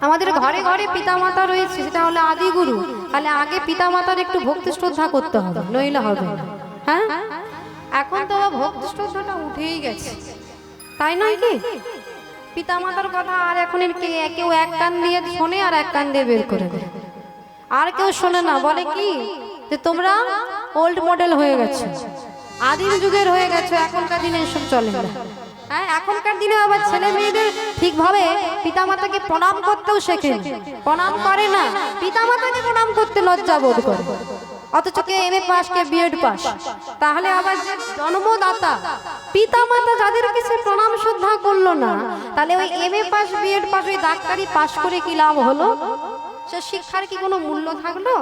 আমাদের ঘরে ঘরে পিতামাতা রয়েছে, সেটা হলো আদিগুরু। তাহলে আগে পিতামাতার একটু ভক্তি শ্রদ্ধা করতে হবে, নইলে হবে না। হ্যাঁ, এখন তো ভক্তি শ্রদ্ধাটা উঠেই গেছে, তাই নয় কি? পিতামাতার কথা আর এখন কেউ এক কান দিয়ে শোনে আর এক কান দিয়ে বের করে দেয়, আর কেউ শোনে না। বলে কি যে তোমরা ওল্ড মডেল হয়ে গেছো, আদিম যুগের হয়ে গেছো, এখনকার দিনে এসব চলে না। হ্যাঁ, এখনকার দিনে আবার ছেলে মেয়েদের ঠিকভাবে পিতামাতাকে প্রণাম করতেও শেখে, প্রণাম করে না, পিতামাতাকে প্রণাম করতে লজ্জা বোধ করে। অথচ কে এমএ পাস, কে বিএড পাস, তাহলে আবার যে জন্মদাতা পিতামাতা যাদেরকে সে প্রণাম শ্রদ্ধা করলো না, তাহলে ওই এমএ পাস বিএড পাস ওই ডাক্তারি পাস করে কি লাভ হলো? সে শিক্ষার কি কোনো মূল্য থাকলো?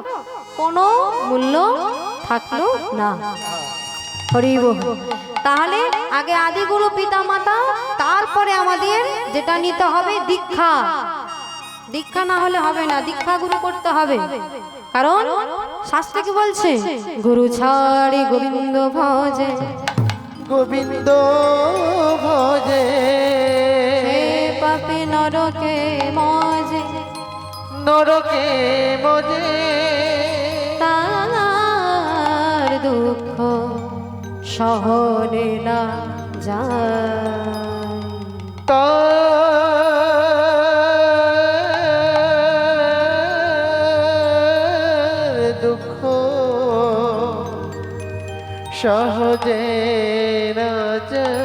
কোনো মূল্য থাকলো না। হরি বল। তাহলে আগে আদিগুরু পিতামাতা, তারপরে আমাদের যেটা নিতে হবে দীক্ষা। দীক্ষা না হলে হবে না, দীক্ষা গুরু করতে হবে। কারণ শাস্ত্রে কি বলছে? গুরু ছাড়ি গোবিন্দ ভজে, গোবিন্দ ভজে, হে পাপী নরকে মজে, নরকে মজে, তার দুঃখ সহনে না যায়। তার দুঃখ সহজে না যায়।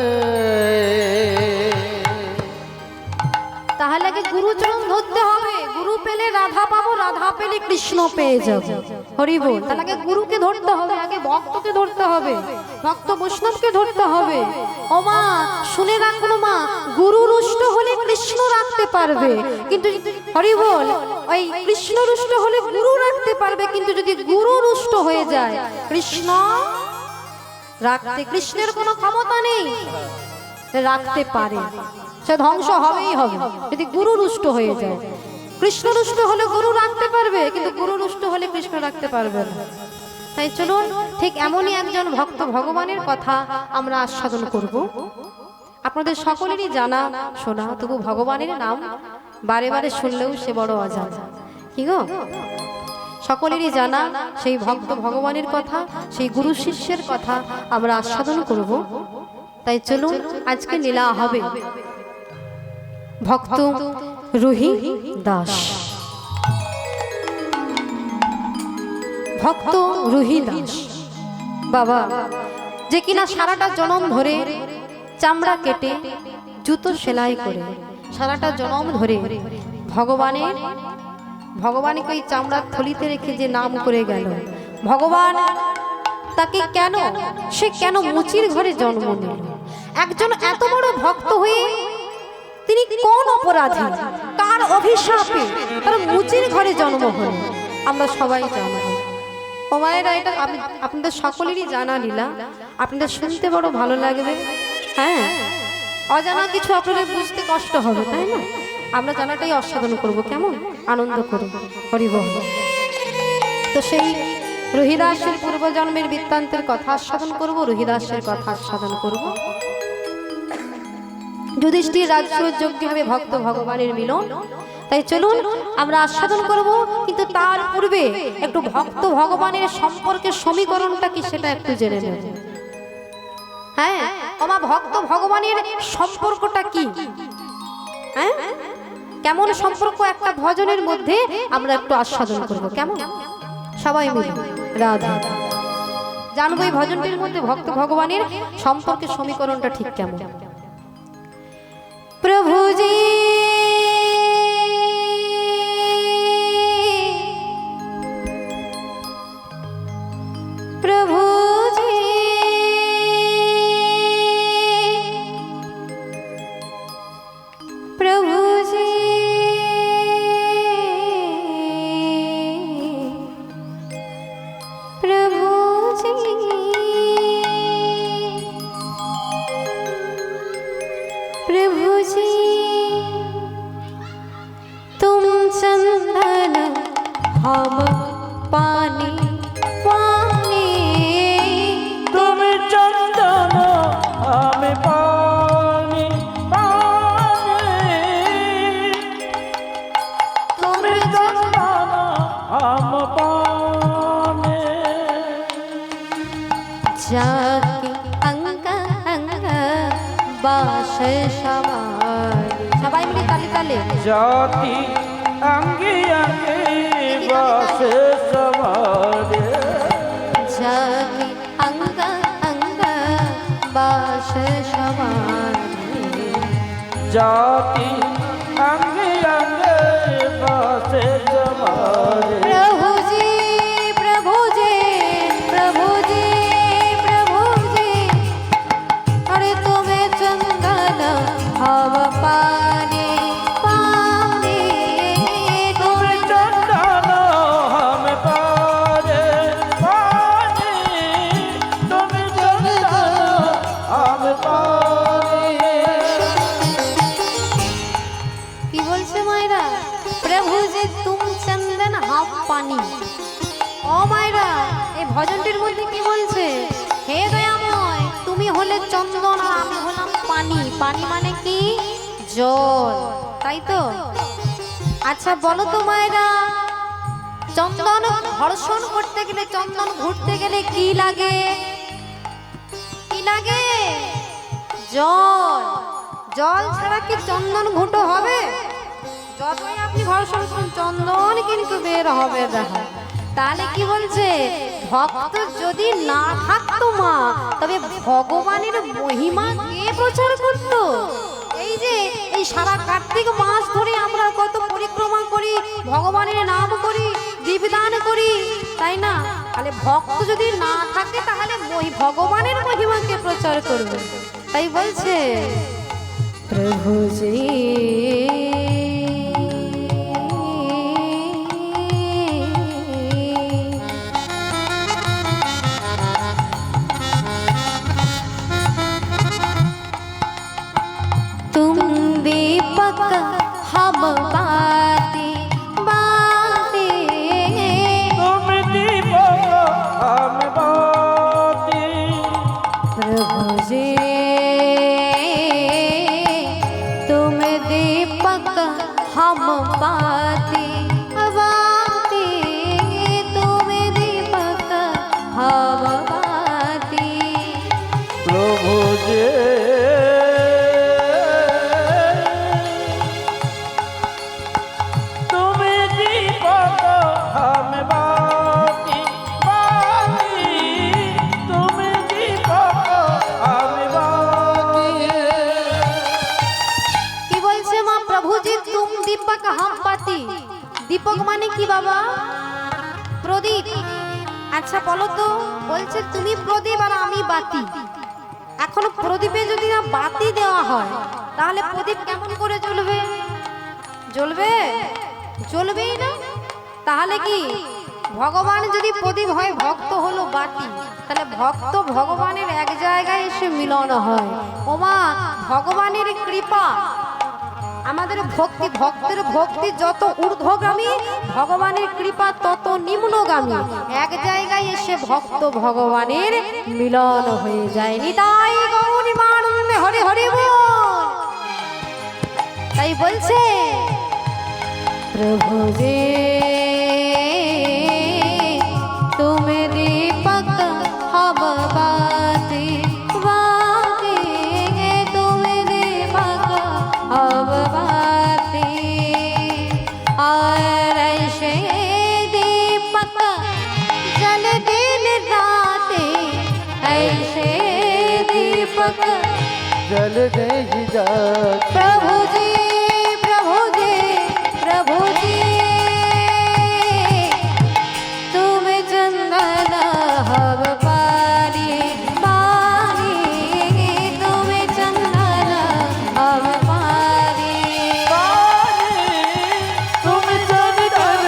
তাহলে আগে গুরুচরণ ধরতে হবে। গুরু পেলে রাধা পাবো, রাধা পেলে কৃষ্ণ পেয়ে যাবো। হরি বল। তাহলে আগে গুরুকে ধরতে হবে, আগে ভক্তকে ধরতে হবে, ভক্ত বৈষ্ণবকে ধরতে হবে। ও মা, শুনে রাখলো মা, গুরু রুষ্ট হলে কৃষ্ণ রাখতে পারবে, কিন্তু হরি বল, ওই কৃষ্ণ রুষ্ট হলে গুরু রাখতে পারবে, কিন্তু যদি গুরু রুষ্ট হয়ে যায় কৃষ্ণ রাখতে, কৃষ্ণের কোনো ক্ষমতা নেই। রাখতে পারে, সে ধ্বংস হবেই হবে যদি গুরু রুষ্ট হয়ে যায়। কৃষ্ণ রুষ্ট হলে গুরু রাখতে পারবে, কিন্তু গুরু রুষ্ট হলে কৃষ্ণ রাখতে পারবে না। তাই চলুন, ঠিক এমনই একজন ভক্ত ভগবানের কথা আমরা আস্বাদন করব। আপনাদের সকলেরই জানা শোনা, তবু ভগবানের নাম বারে বারে শুনলেও সে বড় অজানা। কি গো? সকলেরই জানা সেই ভক্ত ভগবানের কথা, সেই গুরু শিষ্যের কথা আমরা আস্বাদন করব। তাই চলুন, আজকে লীলা হবে ভক্ত রুহি দাস। ভক্ত রুহি দাস বাবা, যে কিনা সারাটা জনম ধরে চামড়া কেটে জুতো সেলাই করে সারাটা জনম ধরে ভগবানকে ওই চামড়ার থলিতে রেখে যে নাম করে গেল, ভগবান তাকে কেন, সে কেন মুচির ঘরে জন্ম নিল? একজন এত বড় ভক্ত হয়ে তিনি কোন অপরাধী, কার অভিশাপে তার মুচির ঘরে জন্ম হল? আমরা সবাই জানব। ও মায়েরা, এটা আপনাদের সকলেরই জানা লীলা, আপনাদের শুনতে বড় ভালো লাগবে। হ্যাঁ, অজানা কিছু আপনাদের বুঝতে কষ্ট হবে, তাই না? আমরা জানাটাই আস্বাদন করব, কেমন আনন্দ করব। হরি বল। তো সেই রুহিদাসের পূর্বজন্মের বৃত্তান্তের কথা আস্বাদন করব, রুহিদাসের কথা আস্বাদন করব। যুধিষ্ঠির রাজসূয়যজ্ঞে হবে ভক্ত ভগবানের মিলন। তাই চলুন আমরা আস্বাদন করব, কিন্তু তার পূর্বে একটু ভক্ত ভগবানের সম্পর্কে সমীকরণটা কি সেটা একটু জেনে নেব। হ্যাঁ, আমার ভক্ত ভগবানের সম্পর্কটা কি? হ্যাঁ, কেমন সম্পর্ক একটা ভজনের মধ্যে আমরা একটু আস্বাদন করব, কেমন? সবাই মিলে রাধা জানবো এই ভজনটির মধ্যে ভক্ত ভগবানের সম্পর্কের সমীকরণটা ঠিক কেমন। প্রভুজি প্রভুজি প্রভুজি প্রভুজি प्रभुजी तुम चंदन हम पानी पानी, तुम चंदन हम पानी पानी, हम पाने जाके अंग अंग बास सवारी সবাই মিলে তালে তালে जाति अंगे अंगे बस समारे जाके अंग अंग बास सवारी जाति अंगे अंगे बस समारे प्रभु जी प्रभु जी प्रभु जी प्रभु जी अरे तुम्हें चंदन हव पाने पाने तुम्हें चंदन हम पारे पानी तुम चंदन हम पारे কি বলছে মায়েরা প্রভু যে তুম চন্দন হাফ পানি ও মায়েরা এই ভজনটির মধ্যে কি বলছে হে দয়াময় তুমি হলে চন্দন আর আমি হলাম পানি পানি মানে কি জল তাই তো আচ্ছা বলো তো মায়েরা চন্দন ঘর্ষণ করতে গেলে চন্দন ঘুরতে গেলে কি লাগে কি লাগে জল জল ছাড়া কি চন্দন ঘুঁটো হবে যতই আপনি ঘর্ষণ করুন চন্দন কিন্তু বের হবে দেখা তাহলে কি বলছে ভক্ত যদি না থাকতো মা তবে ভগবানের মহিমা কে প্রচার করত এই যে এই সারা কার্তিক মাস ধরে আমরা কত পরিক্রমা করি ভগবানের নাম করি দীপদান করি তাই না তাহলে ভক্ত যদি না থাকে তাহলে ভগবানের মহিমাকে প্রচার করবে তাই বলছে प्रभु जी तुम दीपक हम बाती बाती तुम दीपक हम बाती प्रभु जी तुम दीपक हम बाती बाती तुम दीपक हम बाती प्रभु जे तुम दीपक हम बाती बाती तुम दीपक हम बाती কি বলছে মা প্রভুজি তুম দীপক হাম বাতি দীপক মানে কি বাবা প্রদীপ আচ্ছা বলো তো বলছে তুমি প্রদীপ আর আমি বাতি এখন প্রদীপে যদি না বাতি দেওয়া হয় তাহলে প্রদীপ কেমন করে জ্বলবে জ্বলবে জ্বলবেই না তাহলে কি ভগবান যদি প্রদীপ হয় ভক্ত হলো বাতি তাহলে ভক্ত ভগবানের এক জায়গায় এসে মিলন হয় ওমা ভগবানের কৃপা আমাদের ভক্তি ভক্তের ভক্তি যত ঊর্ধ্বগামী ভগবানের কৃপা তত নিম্নগামী এক জায়গায় এসে ভক্ত ভগবানের মিলন হয়ে যায় নিতাই গৌরীমানন্দে হরে হরে বল তাই বলছে প্রভু জি তুমি দীপক হব বাতি বাতি তুমি দীপক হব বাতি আর ऐसे दीपक जल दिन राते ऐसे दीपक जल दे जात प्रभु जी प्रभु जी प्रभु जी तुम चंदन हव पारी पारी तुम चंदन हव पारी तुम चंदन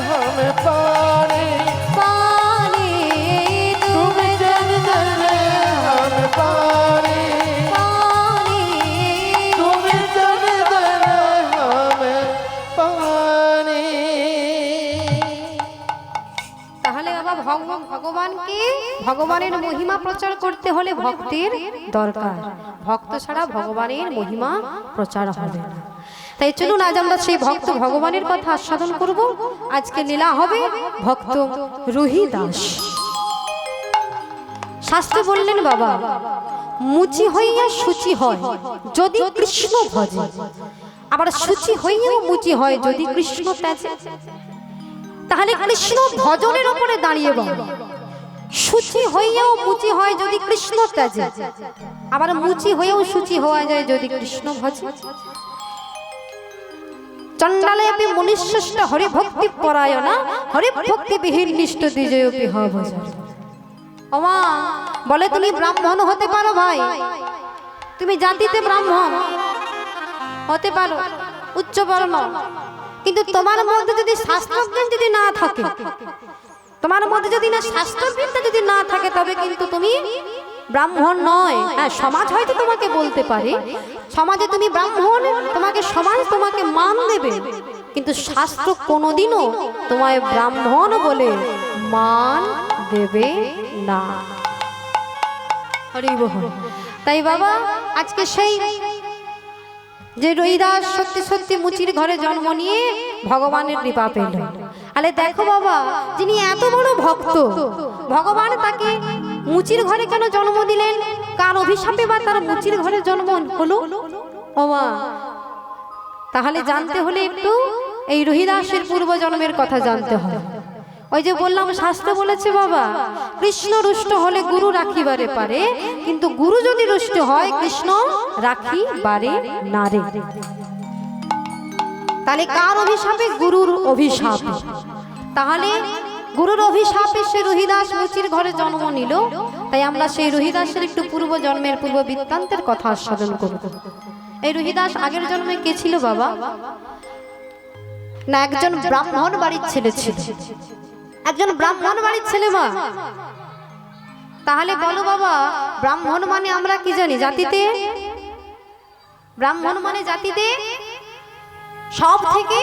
हम पानी पानी तुम चंदन हम पानी पानी तुम चंदन हम पानी তাহলে বাবা ভগবানকে ভগবানের মহিমা প্রচার করতে হলে ভক্তির দরকার ভক্ত ছাড়া ভগবানের মহিমা প্রচার হবে না তাই চলুন আজ আমরা সেই ভক্ত ভগবানের কথা আস্বাদন করব। আজকে লীলা হবে ভক্ত রোহিদাস। শাস্ত্রে বললেন বাবা, মুচি হইয়া শুচি হয় যদি কৃষ্ণ ভজে, আবার শুচি হইয়াও মুচি হয় যদি কৃষ্ণ ত্যাজে। তাহলে কৃষ্ণ ভজনের উপরে দাঁড়িয়ে বাবা, শুচি হইয়াও মুচি হয় যদি কৃষ্ণ ত্যাজে, আবার মুচি হয়েও শুচি হওয়া যায় যদি কৃষ্ণ ভজে। চণ্ডালে আপনি মনুষ্যষ্ট হরি ভক্তি পরায়ণা, হরি ভক্তি বিহীন নিষ্ঠ দ্বিজয় বিহ ভজন। ওমা বলে তুমি ব্রাহ্মণ হতে পারো ভাই, তুমি জাতিতে ব্রাহ্মণ হতে পারো, উচ্চ বর্ণ, কিন্তু তোমার মধ্যে যদি শাস্ত্রজ্ঞান যদি না থাকে, তোমার মধ্যে যদি না শাস্ত্রবিদ্যা যদি না থাকে, তবে কিন্তু তুমি ব্রাহ্মণ নয়। হ্যাঁ, সমাজ হয়তো তোমাকে বলতে পারে, সমাজে তুমি ব্রাহ্মণ, তোমাকে সমাজ তোমাকে মান দেবে, কিন্তু শাস্ত্র কোনোদিনও তোমায় ব্রাহ্মণ বলে মান দেবে না। হরি বল। তাই বাবা আজকে সেই যে রোহিদাস সত্যি সত্যি মুচির ঘরে জন্ম নিয়ে ভগবানের কৃপা পেল। আরে দেখো বাবা, যিনি এত বড় ভক্ত, ভগবান তাকে মুচির ঘরে কেন জন্ম দিলেন? কার অভিশাপে বা তার মুচির ঘরে জন্ম হলো? ওমা, তাহলে জানতে হলে একটু এই রোহিদাসের পূর্ব জন্মের কথা জানতে হয়। ওই যে বললাম, শাস্ত্র বলেছে বাবা, কৃষ্ণ রুষ্ট হলে গুরু রাখিবারে পারে, কিন্তু গুরু যদি রুষ্ট হয় কৃষ্ণ রাখিবারে না রে। তাহলে কার অভিশাপে? গুরুর অভিশাপ। তাহলে গুরুর অভিশাপে সে রোহিদাস মুচির ঘরে জন্ম নিল। তাই আমরা সেই রোহিদাসের একটু পূর্ব জন্মের পূর্ব বৃত্তান্তের কথা আস্বাদন করব। এই রোহিদাস আগের জন্মে কে ছিল বাবা? না, একজন ব্রাহ্মণ বাড়ির ছেলে ছিল, একজন ব্রাহ্মণ বাড়ির ছেলে। মা তাহলে বলো বাবা, ব্রাহ্মণ মানে আমরা কি জানি? জাতিতে ব্রাহ্মণ মানে জাতিতে সব থেকে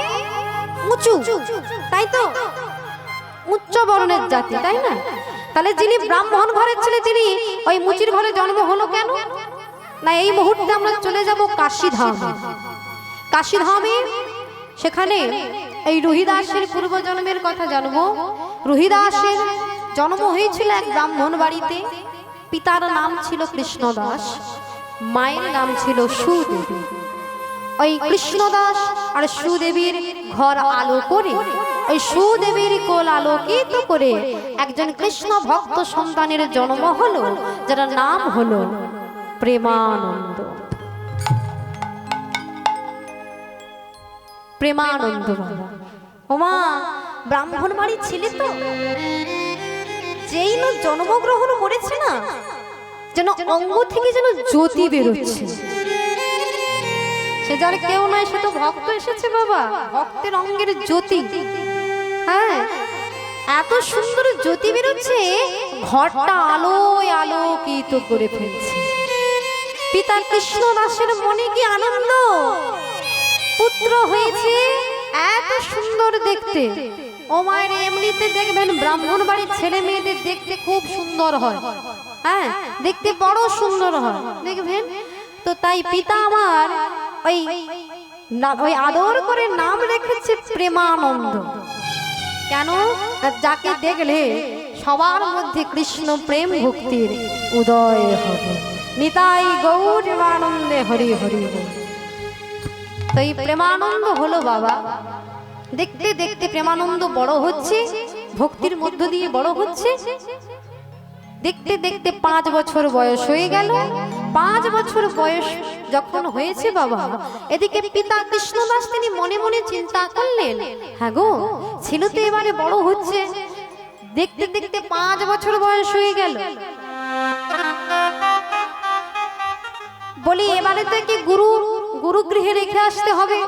উঁচু, তাই তো? উচ্চ বর্ণের জাতি, তাই না? তাহলে যিনি ব্রাহ্মণ ঘরের ছেলে, তিনি ওই মুচির ঘরে জন্ম হলো কেন? না, এই মুহূর্তে আমরা চলে যাব কাশীধাম। কাশীধামে সেখানে এই রোহিদাসের পূর্ব জন্মের কথা জানবো। রোহিদাসের জন্ম হয়েছিল এক ব্রাহ্মণ বাড়িতে। পিতার নাম ছিল কৃষ্ণদাস, মায়ের নাম ছিল সুদেবী। ওই কৃষ্ণদাস আর সুদেবীর ঘর আলো করে, ওই সুদেবীর কোল আলোকিত করে একজন কৃষ্ণ ভক্ত সন্তানের জন্ম হলো, যার নাম হলো প্রেমানন্দ। প্রেমানন্দ বাবা। ওমা, ব্রাহ্মণ বাড়ির ছেলে তো, যেই না জন্মগ্রহণ করেছে না, যেন অঙ্গ থেকে যেন জ্যোতি বেরোচ্ছে। সে যার কেউ নয়, সে তো ভক্ত এসেছে বাবা, ভক্তের অঙ্গের জ্যোতি। হ্যাঁ, এত সুন্দর জ্যোতি বেরোচ্ছে, ঘরটা আলোয় আলোকিত করে ফেলছে। পিতা কৃষ্ণদাসের মনে কি আনন্দ, পুত্র হয়েছে, এত সুন্দর দেখতে। ও মায়ের, এমনিতে দেখবেন ব্রাহ্মণ বাড়ির ছেলে মেয়েদের দেখতে খুব সুন্দর হয়, হ্যাঁ, দেখতে বড় সুন্দর হয়, দেখবেন তো। তাই পিতা আমার ওই আদর করে নাম রেখেছে প্রেমানন্দ। কেন? যাকে দেখলে সবার মধ্যে কৃষ্ণ প্রেম ভক্তির উদয় হবে। নিতাই গৌর প্রেমানন্দে হরি হরি। তো এই প্রেমানন্দ হলো বাবা। দেখতে দেখতে প্রেমানন্দ বড় হচ্ছে, ভক্তির মধ্য দিয়ে বড় হচ্ছে। দেখতে দেখতে 5 বছর বয়স হয়ে গেল। 5 বছর বয়স যখন হয়েছে বাবা, এদিকে পিতা কৃষ্ণদাস তিনি মনে মনে চিন্তা করলেন, হ্যাঁ গো, ছেলে তো এবারে বড় হচ্ছে। দেখতে দেখতে 5 বছর বয়স হয়ে গেল। বলি এবারে তো কি গুরুগৃহে রেখে আসতে হবে,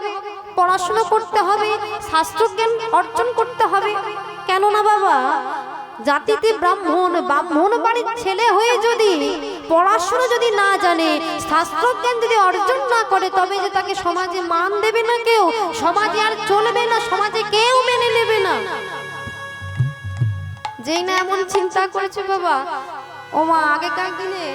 পড়াশোনা করতে হবে, শাস্ত্রজ্ঞান অর্জন করতে হবে। কেন না বাবা, জাতিতে ব্রাহ্মণ বাড়ির ছেলে হয়ে যদি পড়াশোনা যদি না জানে, শাস্ত্রজ্ঞান যদি অর্জন না করে, তবে যে তাকে সমাজে মান দেবে না কেউ, সমাজে আর চলবে না, সমাজে কেউ মেনে নেবে না। যেই না এমন চিন্তা করেছে বাবা, ও মা, আগেকার দিনে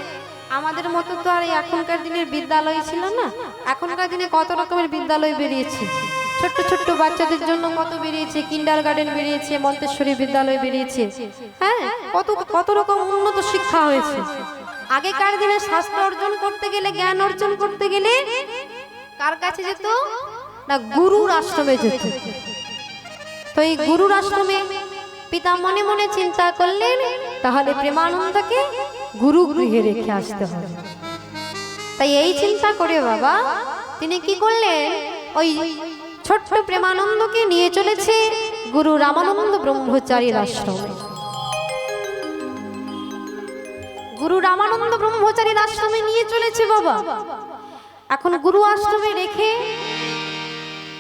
আমাদের মতো তো আর এই এখনকার দিনের বিদ্যালয় ছিল না। এখনকার দিনে কত রকমের বিদ্যালয় বেরিয়েছে, ছোট্ট ছোট্ট বাচ্চাদের জন্য কত বেরিয়েছে, কিন্ডার গার্ডেন বেরিয়েছে, মন্তেশ্বরী বিদ্যালয় বেরিয়েছে। হ্যাঁ, কত কত রকম উন্নত শিক্ষা হয়েছে। আগেকার দিনে শাস্ত্র অর্জন করতে গেলে, জ্ঞান অর্জন করতে গেলে কার কাছে যেত না? গুরুর আশ্রমে যেত। তো এই গুরুর আশ্রমে পিতা মনে মনে চিন্তা করলেন, তাহলে প্রেমানন্দকে গুরু গৃহে রেখে আসতে হবে। তাই এই চিন্তা করে বাবা তিনি কি করলেন, ওই ছোট্ট প্রেমানন্দকে নিয়ে চলেছে গুরু রামানন্দ ব্রহ্মচারীর আশ্রমে। গুরু রামানন্দ ব্রহ্মচারীর আশ্রমে নিয়ে চলেছে বাবা। এখন গুরু আশ্রমে রেখে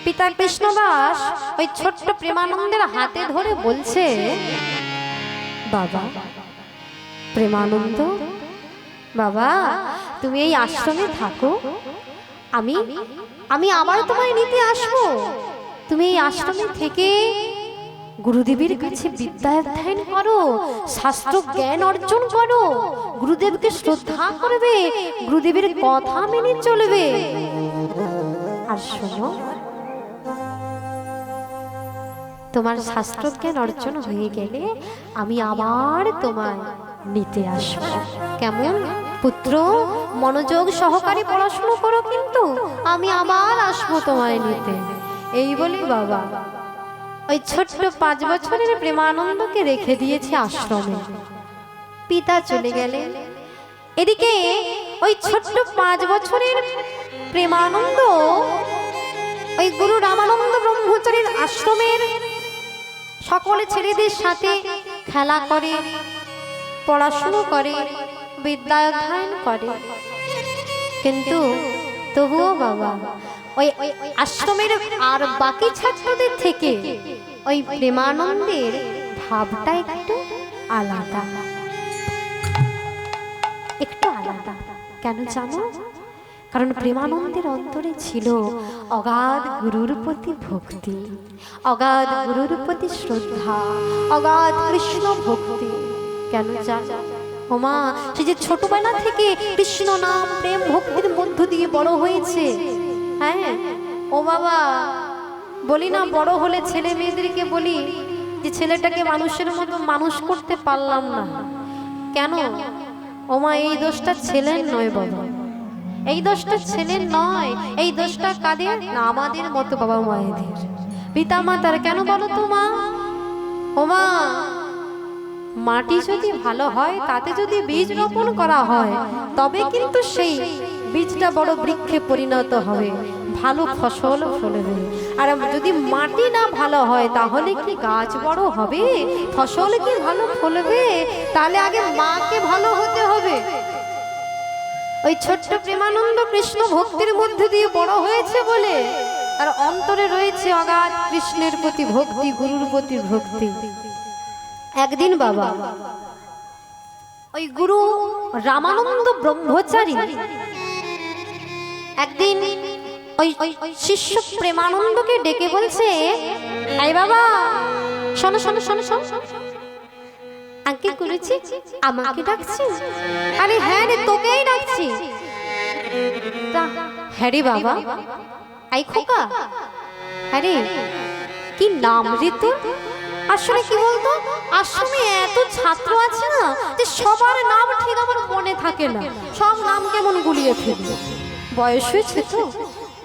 পিতা কৃষ্ণদাস ওই ছোট্ট প্রেমানন্দের হাতে ধরে বলছে, বাবা প্রেমানন্দ, বাবা তুমি এই আশ্রমে থাকো, আমি আমি আবার তোমায় নিতে আসবো। তুমি এই আশ্রমে থেকে গুরুদেবের কাছে বিদ্যা অধ্যয়ন করো, শাস্ত্র জ্ঞান অর্জন করো, গুরুদেবকে শ্রদ্ধা করবে, গুরুদেবের কথা মেনে চলবে। আর শোনো, তোমার শাস্ত্র জ্ঞান অর্জন হয়ে গেলে আমি আবার তোমায় নিতে আসবো। কেমন পুত্র, মনোযোগ সহকারে পড়াশোনা করো, কিন্তু আমি আবার আসবো তোমায় নিতে। এই বলে বাবা ওই ছোট্ট 5 বছরের প্রেমানন্দকে রেখে দিয়েছে আশ্রমে। পিতা চলে গেলেন। এদিকে ওই ছোট্ট 5 বছরের প্রেমানন্দ ওই গুরু রামানন্দ ব্রহ্মচারীর আশ্রমের সকল ছেলেদের সাথে খেলা করে, পড়াশুনো করে, বিদ্যা অধ্যয়ন করে। কিন্তু তবুও বাবা ওই আশ্রমের আর বাকি ছাত্রদের থেকে ওই প্রেমানন্দের ভাবটা একটু আলাদা, একটু আলাদা। কেন জানো? কারণ প্রেমানন্দের অন্তরে ছিল অগাধ গুরুর প্রতি ভক্তি, অগাধ গুরুর প্রতি শ্রদ্ধা, অগাধ কৃষ্ণ ভক্তি। কেন জানো? ওমা, সে যে ছোটবেলা থেকে কৃষ্ণ নাম প্রেম ভক্তির মধ্য দিয়ে বড় হয়েছে। হ্যাঁ ও বাবা, বলি না, বড় হলে ছেলে মেয়েদেরকে বলি যে ছেলেটাকে মানুষের মতো মানুষ করতে পারলাম না। কেন ওমা? এই দোষটা ছেলের নয় বাবা, এই দোষটা ছেলের নয়, এই দোষটা কাদের না? আমাদের মতো বাবা মায়েদের, পিতা মাতার। কেন বলো তো মা? ওমা, মাটি যদি ভালো হয়, তাতে যদি বীজ রোপণ করা হয়, তবে কিন্তু সেই বীজটা বড় বৃক্ষে পরিণত হবে, ভালো ফসল ফলবে। আর যদি মাটি না ভালো হয়, তাহলে কি গাছ বড় হবে? ফসল কি ভালো ফলবে? তাহলে আগে মাকে ভালো হতে হবে। ওই ছোট্ট প্রেমানন্দ কৃষ্ণ ভক্তির মধ্যে দিয়ে বড় হয়েছে বলে আর অন্তরে রয়েছে অগাধ কৃষ্ণের প্রতি ভক্তি, গুরুর প্রতি ভক্তি। একদিন বাবা ওই গুরু রামানন্দ ব্রহ্মচারী একদিন ওই শিষ্য প্রেমানন্দকে ডেকে বলছে, এই বাবা শোনো শোনো শোনো শোনো, আগে করেছি আমাকে ডাকছি? আরে হ্যাঁ রে, তোকেই ডাকছি। হ্যাঁ রে বাবা, আই খোকা, হ্যাঁ রে, কি নাম রে তোর? আসলে কি বলতো, আশ্রমে এত ছাত্র আছে না যে সবার নাম ঠিক আমার মনে থাকে না, সব নাম কেমন গুলিয়ে ফেলি। বয়স হয়েছে তো,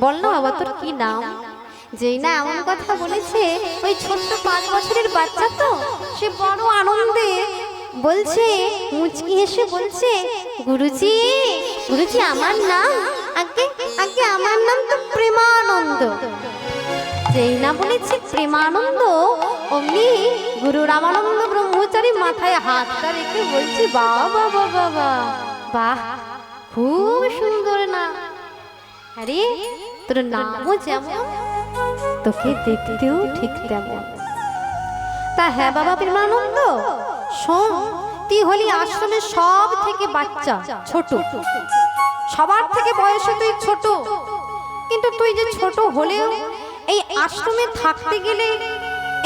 বল না বাবা তোর কি নাম? যেই না এমন কথা বলেছে, ওই ছোট্ট 5 বছরের বাচ্চা তো, সে বড় আনন্দে বলছে, মুচকি হেসে বলছে, গুরুজি গুরুজি আমার নাম আগে আগে আমার নাম তো প্রেমানন্দ। যেই না বলেছে প্রেমানন্দ, অমনি গুরু রামানন্দ ব্রহ্মচারী মাথায় হাতটা রেখে বলছে, বাবা বাবা বাহ, খুব সুন্দর না। আরে তোর নামও যেমন, তোকে দেখতেও ঠিক তেমন। তা হ্যাঁ বাবা প্রেমানন্দ, শোন, তুই হলি আশ্রমের সব থেকে বাচ্চা, ছোট, সবার থেকে বয়সে তুই ছোট। কিন্তু তুই যে ছোট হলেও এই আশ্রমে থাকতে গেলে,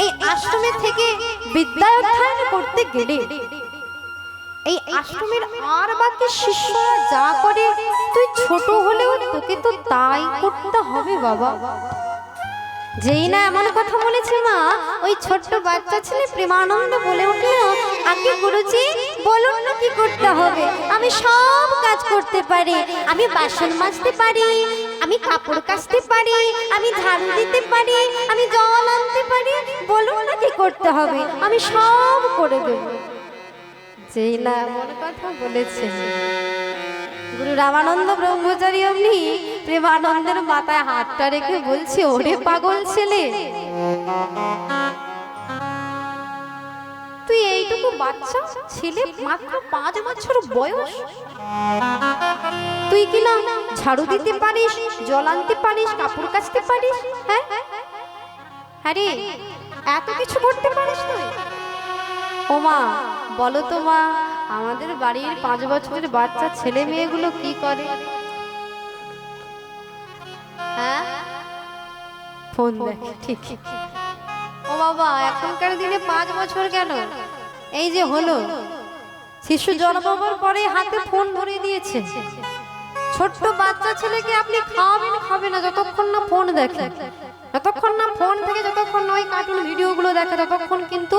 এই আশ্রমে থেকে বিদ্যা অধ্যয়ন করতে গেলে এই আশ্রমের আর বাকি শিষ্যরা যা করে তুই ছোট হলেও তোকে তো তাই করতে হবে বাবা। যেই না এমন কথা বলেছে মা, ওই ছোট্ট বাচ্চা ছেলে প্রেমানন্দ বলে উঠল, আগে গুরুজি বলুন না কি করতে হবে, আমি সব কাজ করতে পারি, আমি বাসন মাজতে পারি, আমি কাপড় কাচতে পারি, আমি ঝাড়ু দিতে পারি, আমি জল আনতে পারি, বলুন না কি করতে হবে, আমি সব করে দেব। যেই না এমন কথা বলেছে, গুরু রামানন্দ ব্রহ্মচারী অমনি প্রেমানন্দের মাথায় হাতটা রেখে বলছে, ওরে পাগল ছেলে, তুই এইটুকু বাচ্চা ছেলে, মাত্র 5 বছর বয়স, তুই কি না ঝাড়ু দিতে পারিস, জল আনতে পারিস, কাপড় কাচতে পারিস? হ্যাঁ হ্যাঁ রে, এত কিছু করতে পারিস তুই? ও মা বলো তো মা, আমাদের বাড়ির 5 বছরের বাচ্চা ছেলে মেয়েগুলো কি করে? হ্যাঁ, ফোন দেখে। ঠিক। ও বাবা, এখনকার দিনে 5 বছর কেন, এই যে হলো শিশু জন্ম হওয়ার পরে হাতে ফোন ধরিয়ে দিয়েছে। ছোট্ট বাচ্চা ছেলেকে আপনি খাওয়াবেন খাবে না যতক্ষণ না ফোন দেখে, যতক্ষণ না ফোন থেকে, যতক্ষণ না ওই কার্টুন ভিডিওগুলো দেখে, ততক্ষণ কিন্তু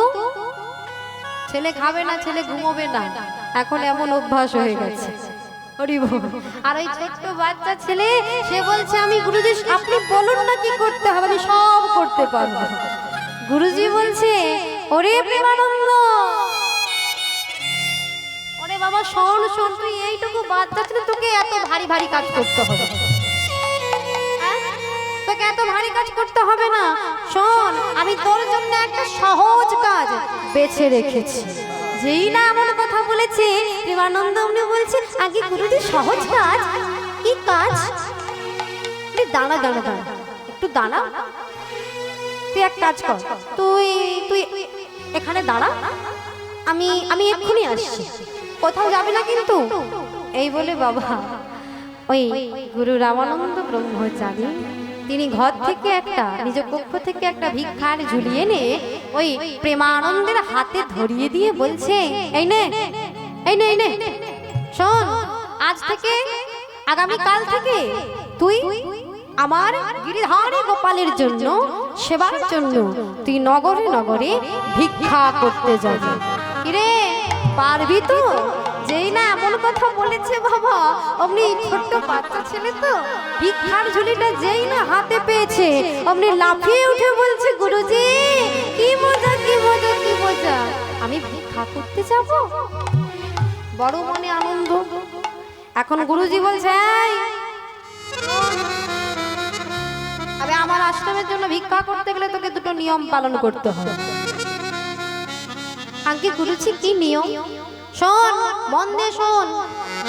ছেলে খাবে না, ছেলে ঘুমোবে না। এখন এমন অভ্যাস হয়ে গেছে। আর ওই ছোট্ট বাচ্চা ছেলে সে বলছে, আমি গুরুজি আপনি বলুন না কি করতে হবে, আমি সব করতে পারবো। গুরুজি বলছে, ওরে প্রেমানন্দ, ওরে বাবা শোন শোন, তুই এইটুকু বাচ্চা ছেলে, তোকে এত ভারী ভারী কাজ করতে হবে, তোকে এত ভারী কাজ করতে হবে না। শোন, আমি তোর জন্য একটা সহজ কাজ বেছে রেখেছি। যেই না এমন কথা বলেছে, প্রেমানন্দ উনি বলছে, আগে গুরুজি সহজ কাজ? কি কাজ? দাঁড়া দাঁড়া দাঁড়া, একটু দাঁড়া, তুই এক কাজ কর, তুই তুই এখানে দাঁড়া, আমি আমি এক্ষুনি আসছি, কোথাও যাবে না কিন্তু। এই বলে বাবা ওই গুরু রামানন্দ ব্রহ্মচারী তিনি ঘর থেকে একটা, নিজ কক্ষ থেকে একটা ভিক্ষার ঝুলি এনে ওই প্রেমানন্দের হাতে ধরিয়ে দিয়ে বলছে, এই নে এই নে এই নে, শোন, আজ থেকে আগামী কাল থেকে তুই আমার গিরিধারী গোপালের জন্য, সেবার জন্য তুই নগরে নগরে ভিক্ষা করতে যাবি। কিরে, পারবি তো? যেই না এমন কথা বলেছে বাবা, অমনি ছোট্ট বাচ্চা ছেলে তো ভিক্ষার ঝুলিটা যেই না হাতে পেয়েছে, অমনি লাফিয়ে উঠে বলছে, গুরুজি কি মজা কি মজা কি মজা, আমি ভিক্ষা করতে যাব। বড় মনে আনন্দ। এখন গুরুজি বলছে, আবে আমার আশ্রমের জন্য ভিক্ষা করতে গেলে তোকে দুটো নিয়ম পালন করতে হবে। আগে গুরুজি কি নিয়ম? শোন, মন দিয়ে শোন,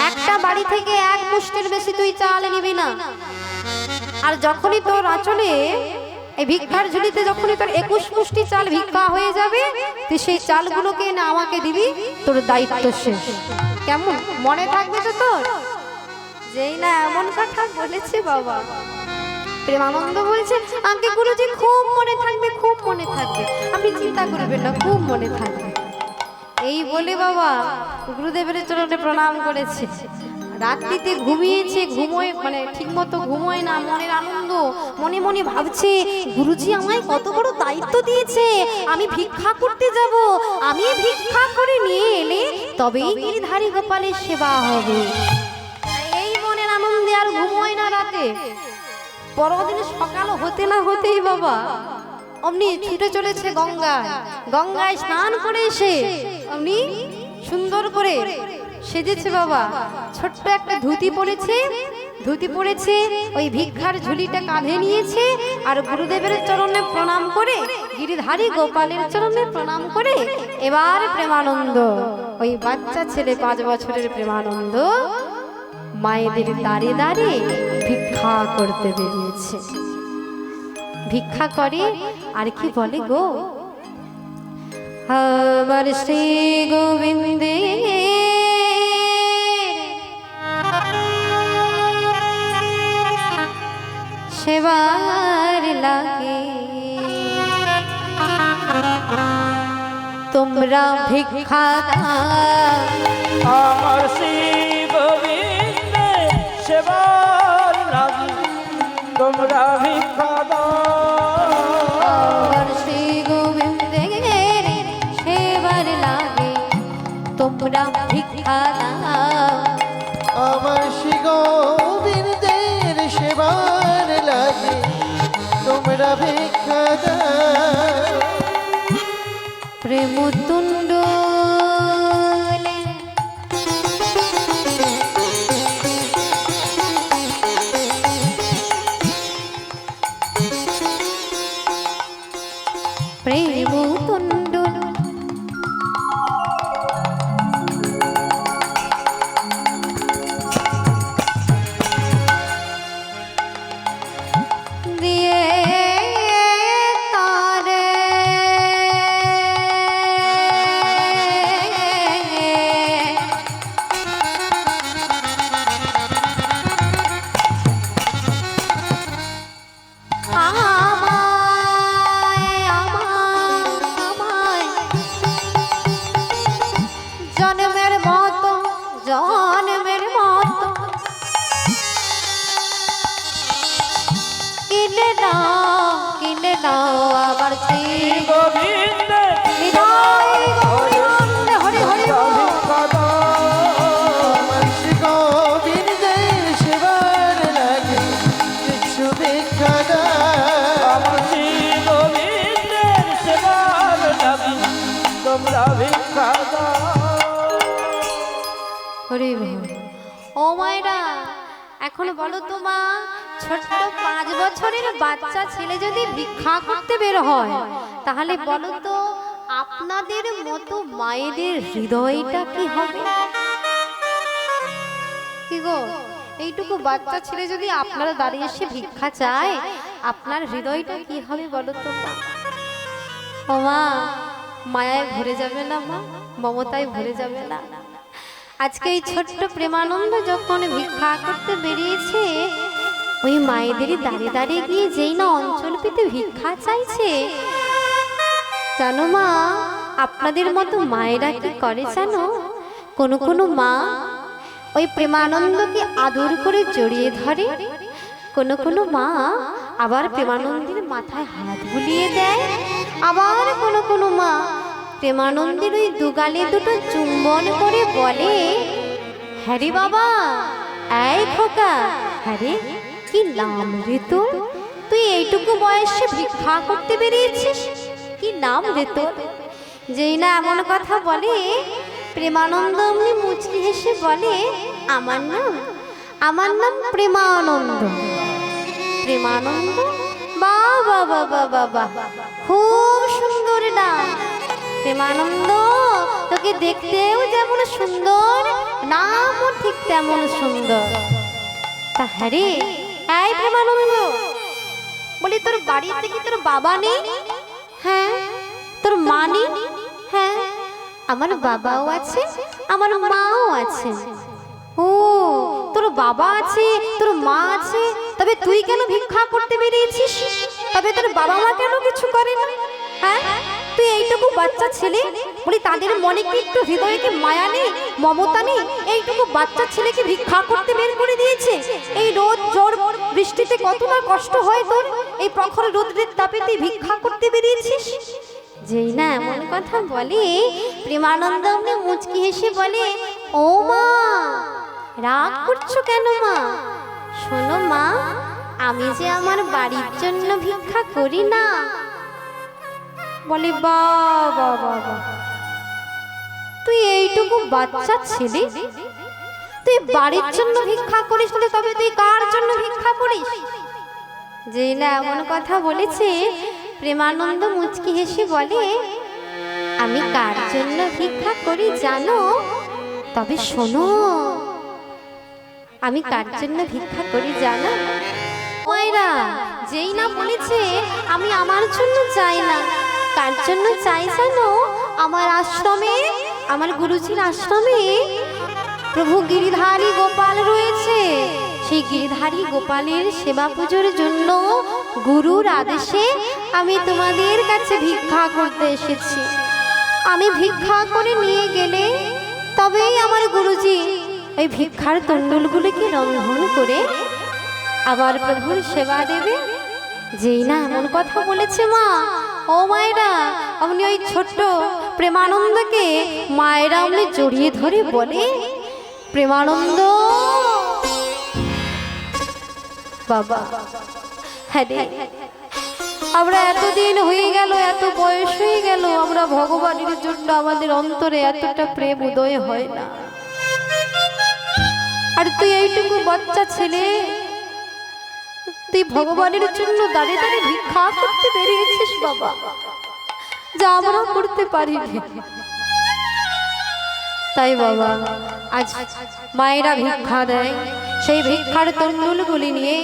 একটা বাড়ি থেকে 1 মুষ্টির বেশি তুই চাল নিবি না। আর যখনই তোর আঁচলে এই ভিক্ষার ঝুলিতে যখনই তোর 21 মুষ্টি চাল ভিক্ষা হয়ে যাবে, তুই সেই চালগুলোকে না আমাকে দিবি, তোর দায়িত্ব শেষ। কেমন মনে থাকবে তো তোর? যেই না এমন কথা বলেছে বাবা, প্রেমানন্দ বলছে, আগে গুরুজি খুব মনে থাকবে, খুব মনে থাকবে, আপনি চিন্তা করবেন না, খুব মনে থাকবে। এই বলে বাবা গুরুদেবের চরণে প্রণাম করেছে। রাত্রিতে ঘুমিয়েছে, ঘুমোয় মানে ঠিক মতো ঘুমোয় না, মনের আনন্দ, মনে মনে ভাবছে, গুরুজি আমায় কত বড় দায়িত্ব দিয়েছে, আমি ভিক্ষা করতে যাব, আমি ভিক্ষা করে নিয়ে এলে তবেই গিরিধারী গোপালের সেবা হবে। এই মনের আনন্দে আর ঘুমোয় না রাতে। পরদিন সকাল হতে না হতেই বাবা অমনি ছুটে চলেছে গঙ্গায়। গঙ্গায় স্নান করে এসে অমনি সুন্দর করে সেজেছে বাবা, ছোট্ট একটা ধুতি পরেছে, ওই ভিক্ষার ঝুলিটা কাঁধে নিয়েছে, আর গুরুদেবের চরণে প্রণাম করে, গিরিধারী গোপালের চরণে প্রণাম করে, এবার প্রেমানন্দ, ওই বাচ্চা ছেলে 5 বছরের প্রেমানন্দ মায়েদের দাঁড়িয়ে দাঁড়িয়ে ভিক্ষা করতে বেরিয়েছে। ভিক্ষা করে আর কি বলে গো, আমার শ্রী গোবিন্দে সেবার লাগে, তোমরা তোমরা ভিক্ষা দাও। আমার শ্রী গোবিন্দে সেবার লাগি তোমরা ভিক্ষা দাও। আমার শ্রী গোবিন্দের সেবার লাগে তোমরা ভিক্ষা দাও। আমার শ্রী গোবিন্দের সেবার লাগে তোমরা ভিক্ষা দাও। প্রেম তুণ্ড প্রেম তুণ্ড দিয়ে তারে আমায় জন্মের মতো কিনে দাও আবার শ্রী গোবিন্দে নিতাই গৌরাঙ্গ হরি হরি বল। ভিক্ষা দাও। আমার শ্রী গোবিন্দের সেবার লাগে কিছু ভিক্ষা দাও। আমার শ্রী গোবিন্দের সেবার লাগে তোমরা ভিক্ষা দাও। হরি বল। ও মায়েরা এখন বলো তো মা, ছোট্ট 5 বছরের বাচ্চা ছেলে যদি ভিক্ষা করতে বের হয় তাহলে বলো তো আপনাদের মতো মায়েদের হৃদয়টা কি হবে? কি গো, এইটুকু বাচ্চা ছেলে যদি আপনারা দাঁড়িয়ে এসে ভিক্ষা চায় আপনার হৃদয়টা কি হবে বলো তো মা? ও মা, মায়ায় ভরে যাবে না মা? মমতায় ভরে যাবে না? আজকে এই ছোট্ট প্রেমানন্দ যখন ভিক্ষা করতে বেরিয়েছে ওই মায়েদেরই দাঁড়িয়ে দাঁড়িয়ে গিয়ে যেই না অঞ্চল পেতে ভিক্ষা চাইছে, জানো মা আপনাদের মতো মায়েরা কি করে জানো? কোনো কোনো মা ওই প্রেমানন্দকে আদর করে জড়িয়ে ধরে, কোনো কোনো মা আবার প্রেমানন্দের মাথায় হাত বুলিয়ে দেয়, আবার কোনো কোনো মা প্রেমানন্দের ওই দুগালে দুটো চুম্বন করে বলে, হ্যাঁ রে বাবা, এই খোকা, হ্যাঁ রে কি নাম রে তোর? তুই এইটুকু বয়সে ভিক্ষা করতে বেরিয়েছিস, কি নাম রে তোর? যেই না এমন কথা বলে প্রেমানন্দ অমনি মুচকি হেসে বলে, আমার নাম প্রেমানন্দ। প্রেমানন্দ? বাবা বাবা বাবা, খুব সুন্দর নাম প্রেমানন্দ। তোকে দেখতেও যেমন সুন্দর, নামও ঠিক তেমন সুন্দর। তা হ্যাঁ রে, এই প্রেমানন্দ, বলি তোর বাড়িতে কি তোর বাবা নেই? হ্যাঁ। তোর মা নেই? হ্যাঁ। আমার বাবাও আছে, আমার মাও আছে। ও, তোর বাবা আছে, তোর মা আছে, তবে তুই কেন ভিক্ষা করতে বেরিয়েছিস? তবে তোর বাবা মা কেন কিছু করে না? হ্যাঁ, তুই এইটুকু বাচ্চা ছেলে, বলি তাদের মনে কি একটু হৃদয়ে কি মায়া নেই, মমতা নেই? এইটুকু বাচ্চা ছেলেকে ভিক্ষা করতে বের করে দিয়েছে। এই রোদ জোর বৃষ্টিতে কত না কষ্ট হয় তোর, এই প্রখর রোদের তাপে তুই ভিক্ষা করতে বেরিয়েছিস। যেই না এমন কথা বলে প্রেমানন্দ অমনি মুচকি হেসে বলে, ও মা, রাগ করছো কেন মা? শোনো মা, আমি যে আমার বাড়ির জন্য ভিক্ষা করি না। বলে, বাবা বাবা, তুই এইটুকু বাচ্চা ছেলে, তুই বাড়ির জন্য ভিক্ষা করিস, তবে তুই কার জন্য ভিক্ষা করিস? যেই না এমন কথা বলেছে প্রেমানন্দ মুচকি হেসে বলে, আমি কার জন্য ভিক্ষা করি জানো? তবে শোনো, আমি কার জন্য ভিক্ষা করি জানো? মায়েরা, যেই না বলেছে আমি আমার জন্য চাই না, কার জন্য চাই জানো? আমার আশ্রমে, আমার গুরুজির আশ্রমে প্রভু গিরিধারী গোপাল রয়েছে। সেই গিরিধারী গোপালের সেবা পুজোর জন্য গুরুর আদেশে আমি তোমাদের কাছে ভিক্ষা করতে এসেছি। আমি ভিক্ষা করে নিয়ে গেলে তবেই আমার গুরুজি এই ভিক্ষার তণ্ডুলগুলিকে রন্ধন করে আবার প্রভুর সেবা দেবে। যেই না এমন কথা বলেছে মা, ও মায়েরা, আপনি ওই ছোট্ট প্রেমানন্দকে মায়েরা আপনি জড়িয়ে ধরে বলে, প্রেমানন্দ বাবা, হ্যাঁ রে, আমরা এতদিন হয়ে গেল, এত বয়স হয়ে গেল, আমরা ভগবানের জন্য আমাদের অন্তরে এতটা প্রেম উদয় হয় না। আর তুই এইটুকু বাচ্চা ছেলে, তুই ভগবানের জন্য দাঁড়িয়ে দাঁড়িয়ে ভিক্ষা করতে বেরিয়েছিস বাবা, যা আমরা করতে পারিনি। তাই বাবা আজ মায়েরা ভিক্ষা দেয়, সেই ভিক্ষার তণ্ডুলগুলি নিয়ে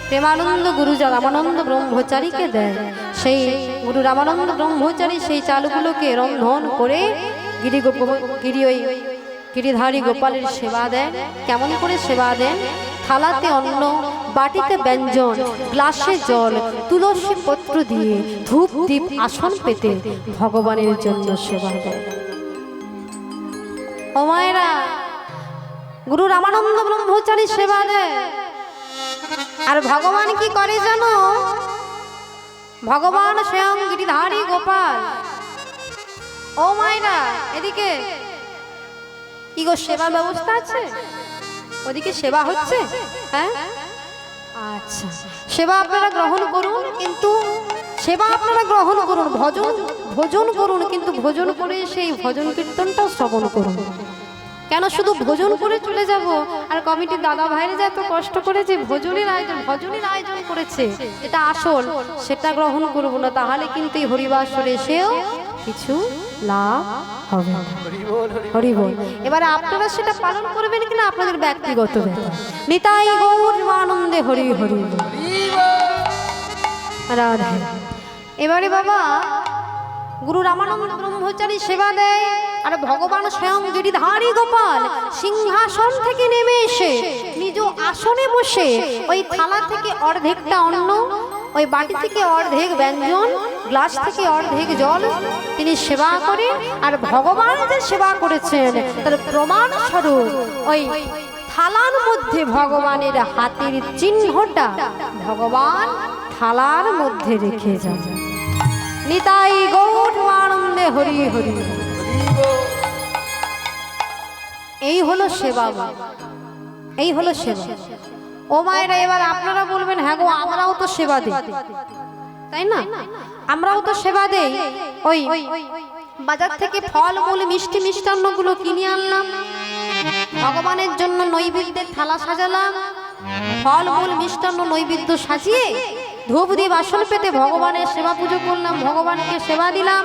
প্রেমানন্দ গুরু রামানন্দ ব্রহ্মচারীকে দেয়। সেই গুরু রামানন্দ ব্রহ্মচারী সেই চালগুলোকে রন্ধন করে গিরিধারী গোপালের সেবা দেন। কেমন করে সেবা দেন? থালাতে অন্ন, বাটিতে ব্যঞ্জন, গ্লাসে জল, তুলসী পত্র দিয়ে ধূপ দীপ আসন পেতে ভগবানের জন্য সেবা দেন। ও মায়েরা, গুরু রামানন্দ ব্রহ্মচারী সেবা দেয়। আর ভগবান কি করে জানো? ভগবান স্বয়ং গিরিধারী গোপাল। ও মায়েরা, এদিকে কি গো সেবা ব্যবস্থা আছে? ওদিকে সেবা হচ্ছে? হ্যাঁ, আচ্ছা, সেবা আপনারা গ্রহণ করুন, কিন্তু সেবা আপনারা গ্রহণ করুন, ভোজন করুন, কিন্তু ভোজন করে সেই ভজন কীর্তনটাও শ্রবণ করুন। কেন শুধু ভোজন করে চলে যাব? আর কমিটির দাদা ভাইরা যে এত কষ্ট করে যে ভজনের আয়োজন করেছে, এটা আসল, সেটা গ্রহণ করব না, তাহলে কিন্তু এই হরিবাসরে এসেও কিছু লাভ হবে না। হরি বল। এবারে আপনারা সেটা পালন করবেন কিনা আপনাদের ব্যক্তিগত ব্যাপার। নিতাই গৌর আনন্দে হরি হরি রাধে। এবারে বাবা গুরু রামানন্দ ব্রহ্মচারী সেবা দেয়, আর ভগবান স্বয়ং গিরিধারী গোপাল সিংহাসন থেকে নেমে এসে নিজ আসনে বসে ওই থালা থেকে অর্ধেকটা অন্ন, ওই বাটি থেকে অর্ধেক ব্যঞ্জন, গ্লাস থেকে অর্ধেক জল তিনি সেবা করেন। আর ভগবান যে সেবা করেছেন তার প্রমাণ স্বরূপ ওই থালার মধ্যে ভগবানের হাতের চিহ্নটা ভগবান থালার মধ্যে রেখে যান। নিতাই গৌর আনন্দে হরি হরি। এই হলো সেবা, এই হলো সেবা। ও মায়েরা, এবার আপনারা বলবেন, হ্যাঁ গো আমরাও তো সেবা দিই, তাই না? আমরাও তো সেবা দেই। ওই বাজার থেকে ফল মূল মিষ্টি মিষ্টান্নগুলো কিনে আনলাম, ভগবানের জন্য নৈবেদ্যের থালা সাজালাম, ফল মূল মিষ্টান্ন নৈবেদ্য সাজিয়ে ধূপ দিয়ে বাসন পেতে ভগবানের সেবা পুজো করলাম, ভগবানকে সেবা দিলাম।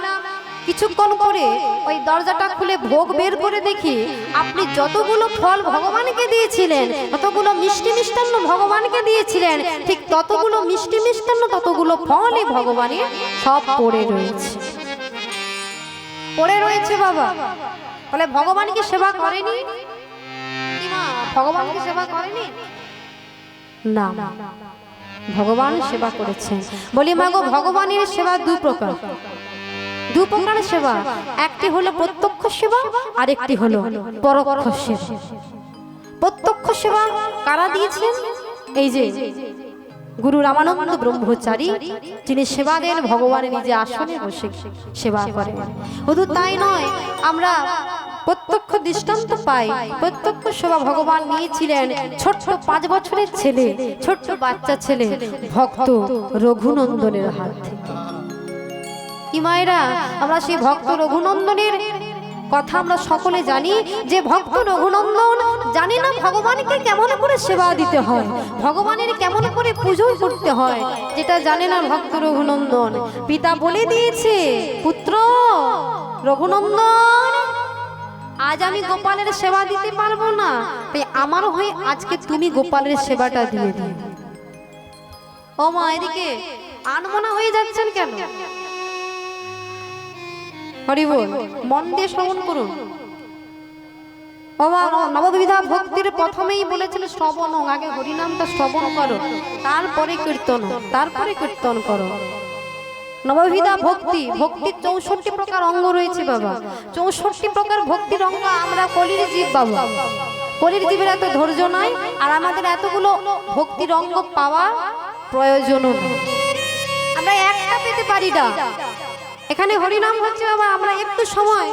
কিছুক্ষণ পরে ওই দরজাটা খুলে ভোগ বের করে দেখি আপনি যতগুলো ফল ভগবানকে দিয়েছিলেন, ততগুলো মিষ্টি মিষ্টান্ন ভগবানকে দিয়েছিলেন, ঠিক ততগুলো মিষ্টি মিষ্টান্ন ততগুলো ফলই ভগবানের সব পড়ে রয়েছে বাবা। বলে ভগবানকে সেবা করেনি কি মা? ভগবানকে সেবা করেনি না, ভগবান সেবা করেছেন। বলি মা গো, ভগবানের সেবা দু প্রকার সেবা। একটি হলো প্রত্যক্ষ সেবা, আর একটি হলো পরোক্ষ সেবা। প্রত্যক্ষ সেবা কারা দিয়েছেন? এই যে গুরু রামানন্দ ব্রহ্মচারী, যিনি সেবা দেন ভগবানের নিজে আসনে বসে সেবা করেন। শুধু তাই নয়, আমরা প্রত্যক্ষ দৃষ্টান্ত পাই। প্রত্যক্ষ সেবা ভগবান নিয়েছিলেন ছোট্ট 5 বছরের ছেলে, ছোট্ট বাচ্চা ছেলে ভক্ত রঘুনন্দনের হাত থেকে। কি মায়েরা, আমরা সেই ভক্ত রঘুনন্দনের কথা আমরা সকলে জানি, যে ভক্ত রঘুনন্দন জানি না ভগবানকে কেমন করে সেবা দিতে হয়, ভগবানের কেমন করে পুজো করতে হয়, যেটা জানে না ভক্ত রঘুনন্দন। পিতা বলে দিয়েছে, পুত্র রঘুনন্দন, আজ আমি গোপালের সেবা দিতে পারবো না, তাই আমার হয়ে আজকে তুমি গোপালের সেবাটা দিয়ে দিও। ও মা, এদিকে আনমনা হয়ে যাচ্ছেন কেন? হরি বল, মন দিয়ে শ্রবণ করুন। ও মা, নববিধা ভক্তির প্রথমেই বলেছিল শ্রবণ, আগে হরিনামটা শ্রবণ করো, তারপরে কীর্তন করো। নববিধা ভক্তি, ভক্তির 64 প্রকার অঙ্গ রয়েছে বাবা। 64 প্রকার ভক্তির অঙ্গ। আমরা কলির জীব বাবা, কলির জীবের এত ধৈর্য নাই, আর আমাদের এতগুলো ভক্তির অঙ্গ পাওয়া প্রয়োজনও নেই। আমরা একটা পেতে পারি না। এখানে হরিনাম হচ্ছে বাবা, আমরা একটু সময়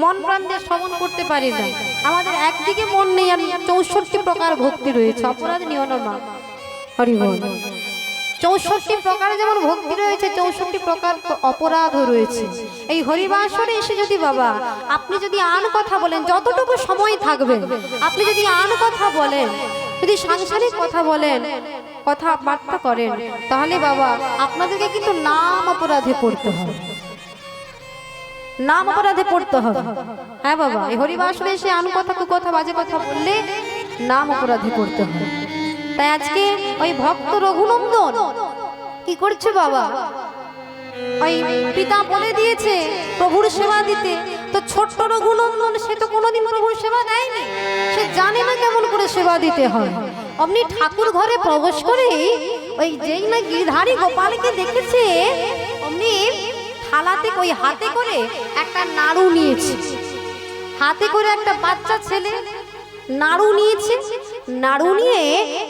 মন প্রাণ দিয়ে শ্রবণ করতে পারি না। আমাদের একদিকে মন নেই, আর 64 প্রকার ভক্তি রয়েছে, অপরাধ নিও না। হরি বল। 64 প্রকারে যেমন ভক্তি রয়েছে, 64 প্রকার অপরাধও রয়েছে। এই হরিবাসরে এসে যদি বাবা আপনি যদি আন কথা বলেন, যতটুকু সময় থাকবে আপনি যদি আন কথা বলেন, যদি সাংসারিক কথা বলেন, কথাবার্তা করেন, তাহলে বাবা আপনাদেরকে কিন্তু নাম অপরাধে পড়তে হবে, নাম অপরাধে পড়তে হবে। হ্যাঁ বাবা, এই হরিবাসরে এসে আন কথা, কুকথা, বাজে কথা বললে নাম অপরাধে পড়তে হবে। তাই আজকে ওই ভক্ত রঘুনন্দন কি করছে বাবা, ওই পিতা বলে দিয়েছে প্রভুর সেবা দিতে, তো ছোট্ট রঘুনন্দন সে তো কোনোদিন প্রভুর সেবা দেয়নি, সে জানে না কেমন করে সেবা দিতে হয়। অমনি ঠাকুর ঘরে প্রবেশ করে ওই যেই না গিরধারী গোপালকে দেখেছে, অমনি থালাতে ওই হাতে করে একটা নাড়ু নিয়েছে, হাতে করে একটা বাচ্চা ছেলে নাড়ু নিয়েছে। নাড়ু নিয়ে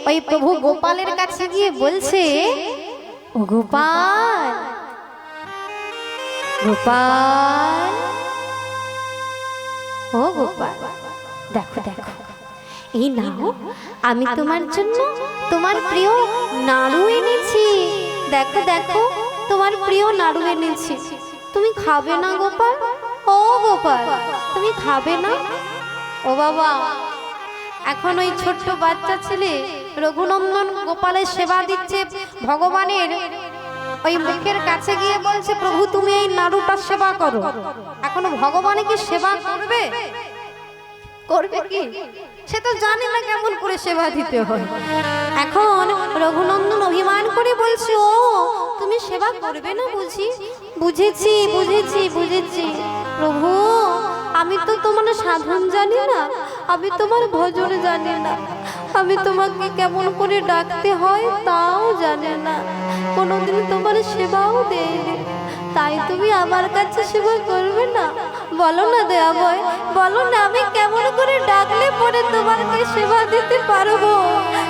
ওই প্রভু গোপালের কাছে গিয়ে বলছে, ও গোপাল, গোপাল, ও গোপাল, দেখো দেখো, এই নাও, আমি তোমার জন্য তোমার প্রিয় নাড়ু এনেছি। দেখো দেখো, তোমার প্রিয় নাড়ু এনেছি, তুমি খাবে না গোপাল? ও গোপাল, তুমি খাবে না? ও বাবা, এখন ওই ছোট্ট বাচ্চা ছেলে রঘুনন্দন গোপালের সেবা দিচ্ছে, ভগবানের ওই মুখের কাছে গিয়ে বলছে, প্রভু তুমি এই নাড়ুটার সেবা করো। এখন ভগবান কি সেবা করবে? করবে কি? সে তো জানে না কেমন করে সেবা দিতে হয়। এখন রঘুনন্দন অভিমান করে বলছে, ও তুমি সেবা করবে না বুঝি? বুঝেছি বুঝেছি বুঝেছি প্রভু, আমি তো তোমার সাধন জানি না, আমি তোমার ভজন জানি না, আমি তোমাকে কেমন করে ডাকতে হয় তাও জানি না, কোনোদিন তোমার সেবাও দেয়নি, তাই তুমি আমার কাছে সেবা করবে না? বলো না দয়াময়, বলো না আমি কেমন করে ডাকলে পরে তোমাকে সেবা দিতে পারবো,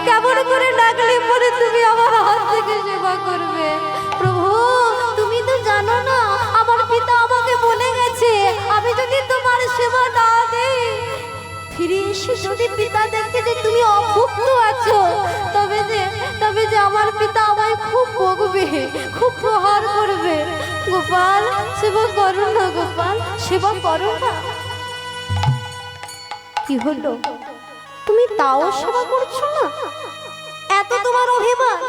কেমন করে ডাকলে পরে তুমি আমার হাত থেকে সেবা করবে? প্রভু তুমি তো জানো না, আমার পিতা আমাকে বলে গেছে, আমি যদি তোমার সেবা না দিই, ফিরে এসে যদি পিতা দেখে যে তুমি অভুক্ত আছো, তবে যে আমার পিতা আমায় খুব বকবে, খুব প্রহার করবে। গোপাল সেবা করো না, গোপাল সেবা করো না। কি হলো, তুমি তাও সেবা করছো না? এত তোমার অভিমান,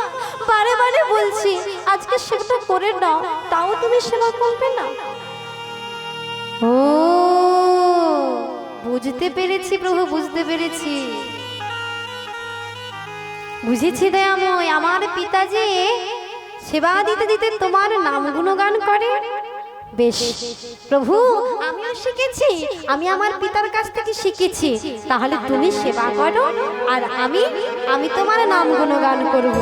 বারে বারে বলছি আজকে সেটা করে নাও, তাও তুমি সেবা করবে না? ও বুঝতে পেরেছি প্রভু, বুঝতে পেরেছি, বুঝেছি দয়াময়, আমার পিতাজি সেবা দিতে দিতে তোমার নাম গুণগান করে। বেশ প্রভু, আমিও শিখেছি, আমি আমার পিতার কাছ থেকে শিখেছি, তাহলে তুমি সেবা করো আর আমি তোমার নাম গুণগান করব।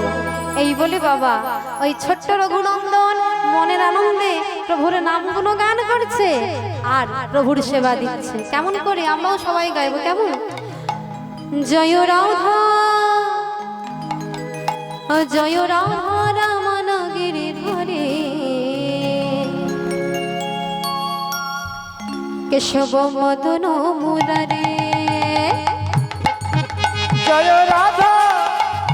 এই বলে বাবা ওই ছোট্ট রঘুনন্দন মনের আনন্দে প্রভুর নাম গুণগান করছে আর প্রভুর সেবা দিচ্ছে। কেমন করে আমরাও সবাই গাইবো, কেমন? জয় রাধা জয় রাধা রামন গিরিধরে কেশব মদন মুরারে। জয় রাধা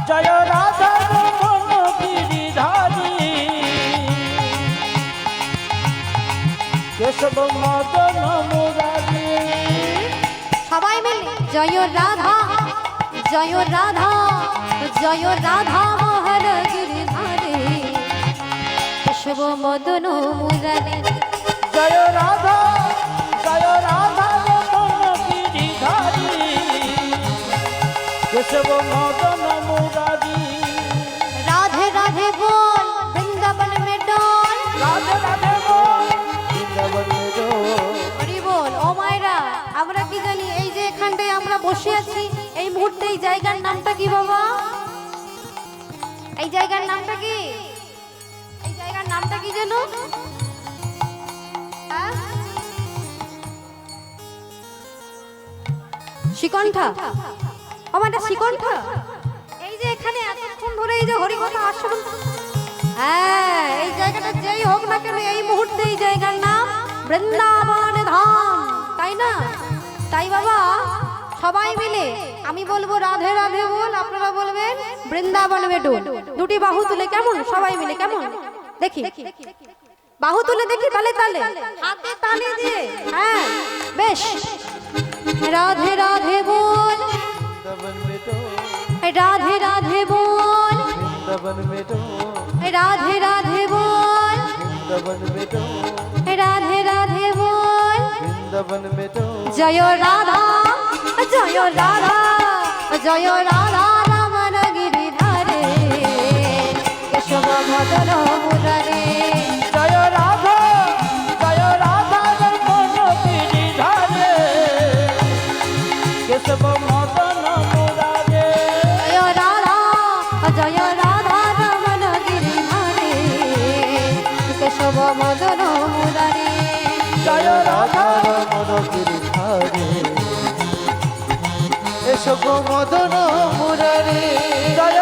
জয় রাধা রমণ গিরিধারী কেশব মদন মুরারি। সবাই মিলে জয় রাধা জয় রাধা জয় রাধা মোহন গিরিধারে কেশব মদন মুরারে। জয় রাধা রমণ গিরিধারী কেশব মদন মুরারি। राधे राधे बोल वृंदावन में डोल, রাধে রাধে বল বৃন্দাবন में ডোল। হরি বল। ও মায়েরা, আমরা কি জানি এই যে এখানটায় আমরা বসে আছি, এই মুহূর্তে এই জায়গার নামটা কি বাবা? এই জায়গার নামটা কি? এই জায়গার নাম নামটা কি যেন? হ্যাঁ? শিকণ্ঠা। আমার এটা শিকণ্ঠা। এই যে এখানে এতক্ষণ ধরে এই যে হরিকথা আসল, হ্যাঁ এই জায়গাটা যেই হোক না কেন এই মুহূর্তে এই জায়গার নাম বৃন্দাবন ধাম, তাই না? তাই বাবা সবাই মিলে আমি বলবো রাধে রাধে বল, আপনারা বলবেন বৃন্দাবন বেটু। দুটি বাহু তুলে কেমন, সবাই মিলে কেমন দেখি, বাহু তুলে দেখি, তালে তালে হাতে তালি দিয়ে, হ্যাঁ বেশ। রাধে রাধে বল, বৃন্দাবন বেটো, রাধে রাধে বল, বৃন্দাবন বেটো, রাধে রাধে বল, বৃন্দাবন বেটো, রাধে রাধে বল। বৃন্দাবন বেটো। জয় রাধা জয় রাধা জয় রাধা রমণ গিরিধারে কেশব মদন মুরারে। জয় রাধা রমণ গিরিধারে কেশব মদন মুরারে। জয় রাধা রমণ গিরিধারে কেশব মদন মুরারে। জয় রাধা রমণ গিরিধারে কেশব মদন মুরারে। জয়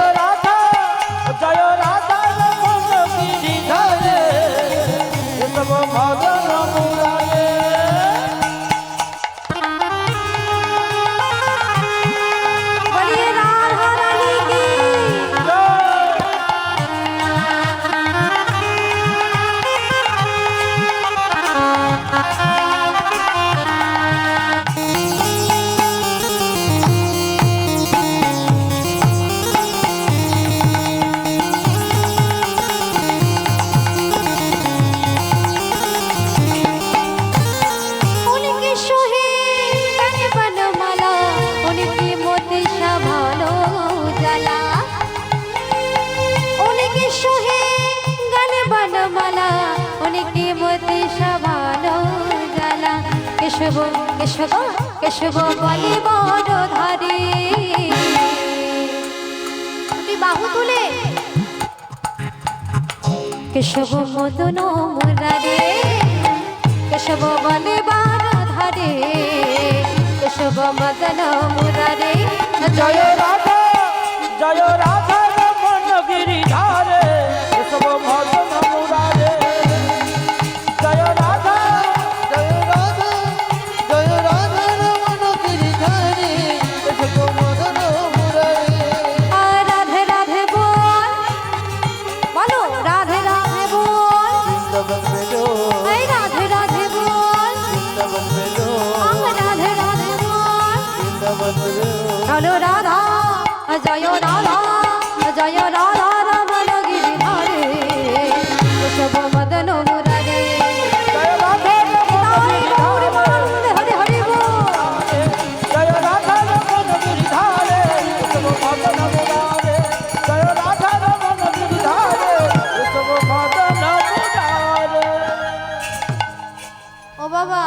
রাধা রমণ গিরিধারে কেশব মদন মুরারে। বলিয়ে রাধা রানী কি उनके सोहे तन बनमाला, उनकी मोती शभालो जला। उनके सोहे गन बनमाला, उनकी मोती शभालो जला। केशव केशव केशव बलि बड़ धारी। बाहु तुले केशव मदन मुरारे केशव बलि बड़ धारी केशव मदन मुरारे। জয় রাধা রমণ গিরিধারে কেশব মদন মুরারে। জয় রাধা রমণ গিরিধারে কেশব মদন মুরারে। রাধে রাধে বল, বলো রাধে রাধে বল, বৃন্দাবন বেটো, এই রাধে রাধে বল, বৃন্দাবন বেটো, রাধে রাধে বল। বৃন্দাবন বেটো। বলো রাধা জয় রাধা জয় রাধা রমণ গিরিধারে কেশব মদন মুরারে। জয় রাধা রমণ গিরিধারে, হরে হরে বল। জয় রাধা রমণ গিরিধারে কেশব মদন মুরারে। জয় রাধা রমণ গিরিধারে কেশব মদন মুরারে। ও বাবা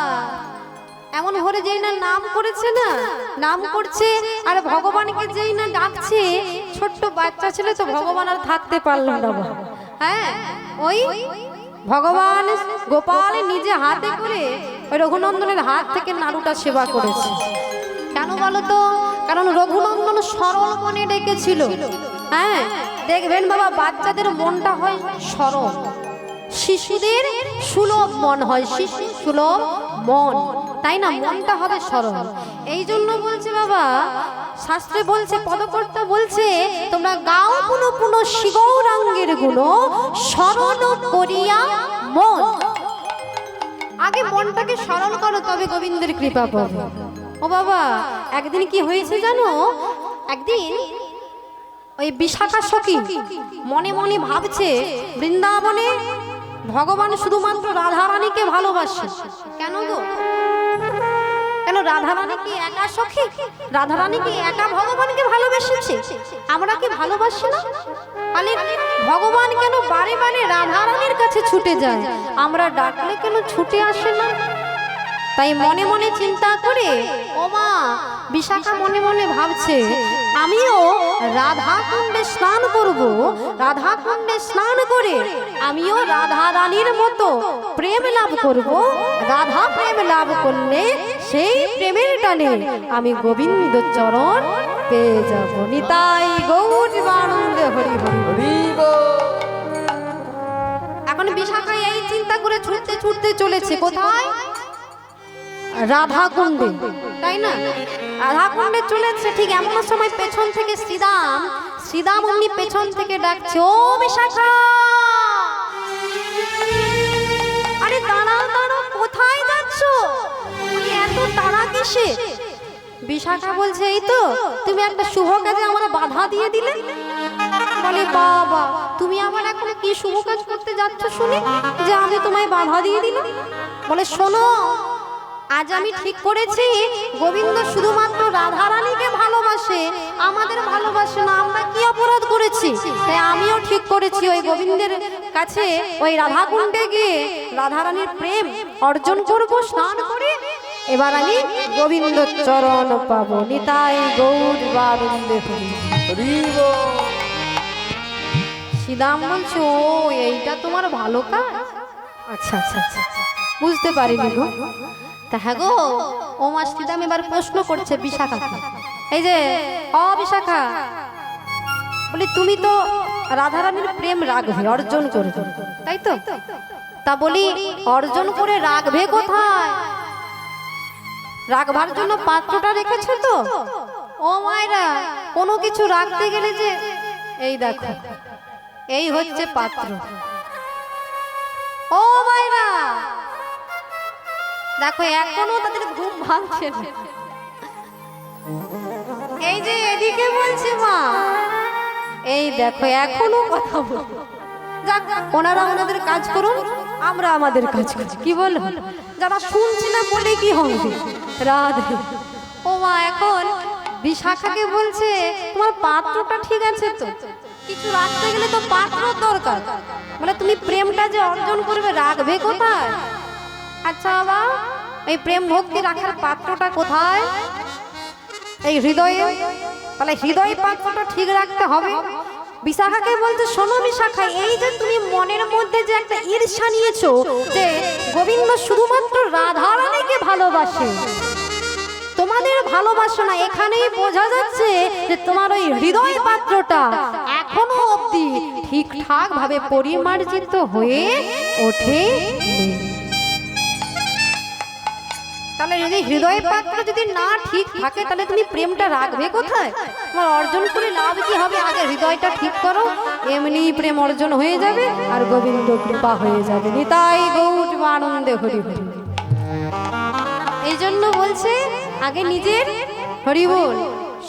এমন ভরে যেই না নাম করেছে না, নাম করছে আর ভগবানকে যেই না ডাকছে, ছোট্ট বাচ্চা ছেলে তো ভগবান আর থাকতে পারলো না বাবা। হ্যাঁ ওই ভগবান গোপাল নিজে হাতে করে ওই রঘুনন্দনের হাত থেকে নাড়ুটা সেবা করেছে। কেন বলো তো? কারণ রঘুনন্দন সরল মনে ডেকেছিল। হ্যাঁ দেখবেন বাবা বাচ্চাদের মনটা হয় সরল, শিশুদের সুলভ মন হয়, শিশু সুলভ মন, তাই না? মনটা হবে সরল। এই জন্য বলছে বাবা, শাস্ত্রে বলছে, পদকর্তা বলছে, তোমরা গাও পুনঃ পুনঃ শিগৌরাঙ্গের গুণ স্মরণ করিয়া মন। আগে মনটাকে সরল করো, তবে গোবিন্দের কৃপা পাবে। ও বাবা একদিন কি হয়েছে জানো? একদিন ওই বিশাখা সখী মনে মনে ভাবছে বৃন্দাবনে ভগবান শুধুমাত্র রাধারানীকে ভালোবাসে। কেন গো? কেন রাধারানী কি একা সখী? রাধারানী কি একা ভগবানকে ভালোবেসেছে? আমরা কি ভালোবাসি না? খালি ভগবান কেন বারে বারে রাধারানীর কাছে ছুটে যায়? আমরা ডাকলে কেন ছুটে আসে না? তাই মনে মনে চিন্তা করে ও মা বিশাখা মনে মনে ভাবছে আমিও রাধা কুণ্ডে স্নান করব, রাধা কুণ্ডে স্নান করে আমিও রাধা রানীর মতো প্রেম লাভ করব। রাধা প্রেম লাভ করলে সেই প্রেমের টানে আমি গোবিন্দ চরণ পেয়ে যাব। নিতাই গৌর আনন্দে হরি হরি হরি বল। এখন বিশাখা এই চিন্তা করে ছুটতে ছুটতে চলেছে কোথায়? রাধা কুণ্ডে, তাই না? রাধা কুণ্ডে চলেছে। ঠিক এমন সময় পেছন থেকে শ্রীদাম অমনি পেছন থেকে ডাকছে, ও বিশাখা, আরে দাঁড়াও দাঁড়াও, কোথায় যাচ্ছ? এত তাড়া কিসে? বিশাখা বলছে এই তো তুমি একটা শুভ কাজে আমার বাধা দিয়ে দিলে। বলে বাবা তুমি আবার এখন কি শুভ কাজ করতে যাচ্ছ শুনে যে আমি তোমায় বাধা দিয়ে দিলাম? বলে শোনো, আজ আমি ঠিক করেছি গোবিন্দ শুধুমাত্র রাধা রানীকে ভালোবাসে, আমাদের ভালোবাসে না। আমরা কি অপরাধ করেছি? তাই আমিও ঠিক করেছি ওই গোবিন্দের কাছে ওই রাধা কুণ্ডে গিয়ে রাধা রানীর প্রেম অর্জন করব স্নান করে। এবার আমি গোবিন্দ চরণ পাবো। নিতাই গৌর বারুন্দে হরি হরি বল। শ্রীদাম বলছে ও এইটা তোমার ভালো কাজ? আচ্ছা আচ্ছা আচ্ছা বুঝতে পারিনি গো। তা হ্যাঁ গো ও মা শ্রীদাম এবার প্রশ্ন করছে বিশাখাকে, এই যে অ বিশাখা, বলি তুমি তো রাধারানীর প্রেম রাখবে, অর্জন করবে, তাই তো? তা বলি অর্জন করে রাখবে কোথায়? রাখবার জন্য পাত্রটা রেখেছে তো? ও মায়েরা কোনো কিছু রাখতে গেলে যে এই দেখো এই হচ্ছে পাত্র। ও মায়েরা দেখো এখনো তাদের ঘুম ভাঙছে না। এই যে এদিকে বলছে মা, এই দেখো এখনো কথা বল। যাক ওনারা ওনাদের কাজ করুন, আমরা আমাদের কাজ করছি। কি বলো? যারা শুনছি না বলে কি হবে? রাধে। ও মা এখন বিশাখাকে বলছে তোমার পাত্রটা ঠিক আছে তো? কিছু রাখতে গেলে তো পাত্র দরকার। বলে তুমি প্রেমটা যে অর্জন করবে রাখবে কোথায়? আচ্ছা বাবা এই প্রেম ভক্তি রাখার পাত্রটা কোথায়? এই হৃদয়ে। তাহলে হৃদয় পাত্রটা ঠিক রাখতে হবে। বিশাখাকে বলতে শোনো বিশাখা, এই যে তুমি মনের মধ্যে যে একটা ঈর্ষা নিয়েছো যে গোবিন্দ শুধুমাত্র রাধা রানীকে ভালোবাসে, তোমাদের ভালোবাসা না, এখানেই বোঝা যাচ্ছে যে তোমার ওই হৃদয় পাত্রটা এখনো অবধি ঠিকঠাক ভাবে পরিমার্জিত হয়ে ওঠে। তাহলে যদি হৃদয় পাত্র যদি না ঠিক থাকে তাহলে তুমি প্রেমটা রাখবে কোথায়? তোমার অর্জন করে লাভ কি হবে? আগে হৃদয়টা ঠিক করো, এমনি প্রেম অর্জন হয়ে যাবে আর গোবিন্দ কৃপা হয়ে যাবে। নিতাই গৌর আনন্দে হরি হরি। এই জন্য বলছে আগে নিজের হরি বল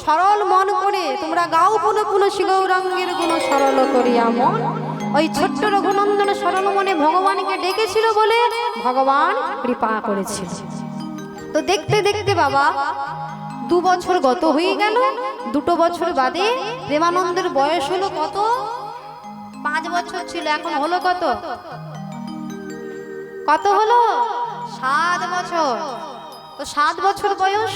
সরল মন করে তোমরা গাও পুনঃ পুনঃ শিগৌরাঙ্গের গুণ সরল করিয়া মন। ওই ছোট্ট রঘুনন্দন সরল মনে ভগবানকে ডেকেছিল বলে ভগবান কৃপা করেছিল। তো দেখতে দেখতে বাবা 2 বছর গত হয়ে গেল। 2 বছর বাদে প্রেমানন্দের বয়স হলো কত? 5 বছর ছিল, এখন হলো কত? কত হলো? 7 বছর। তো 7 বছর বয়স,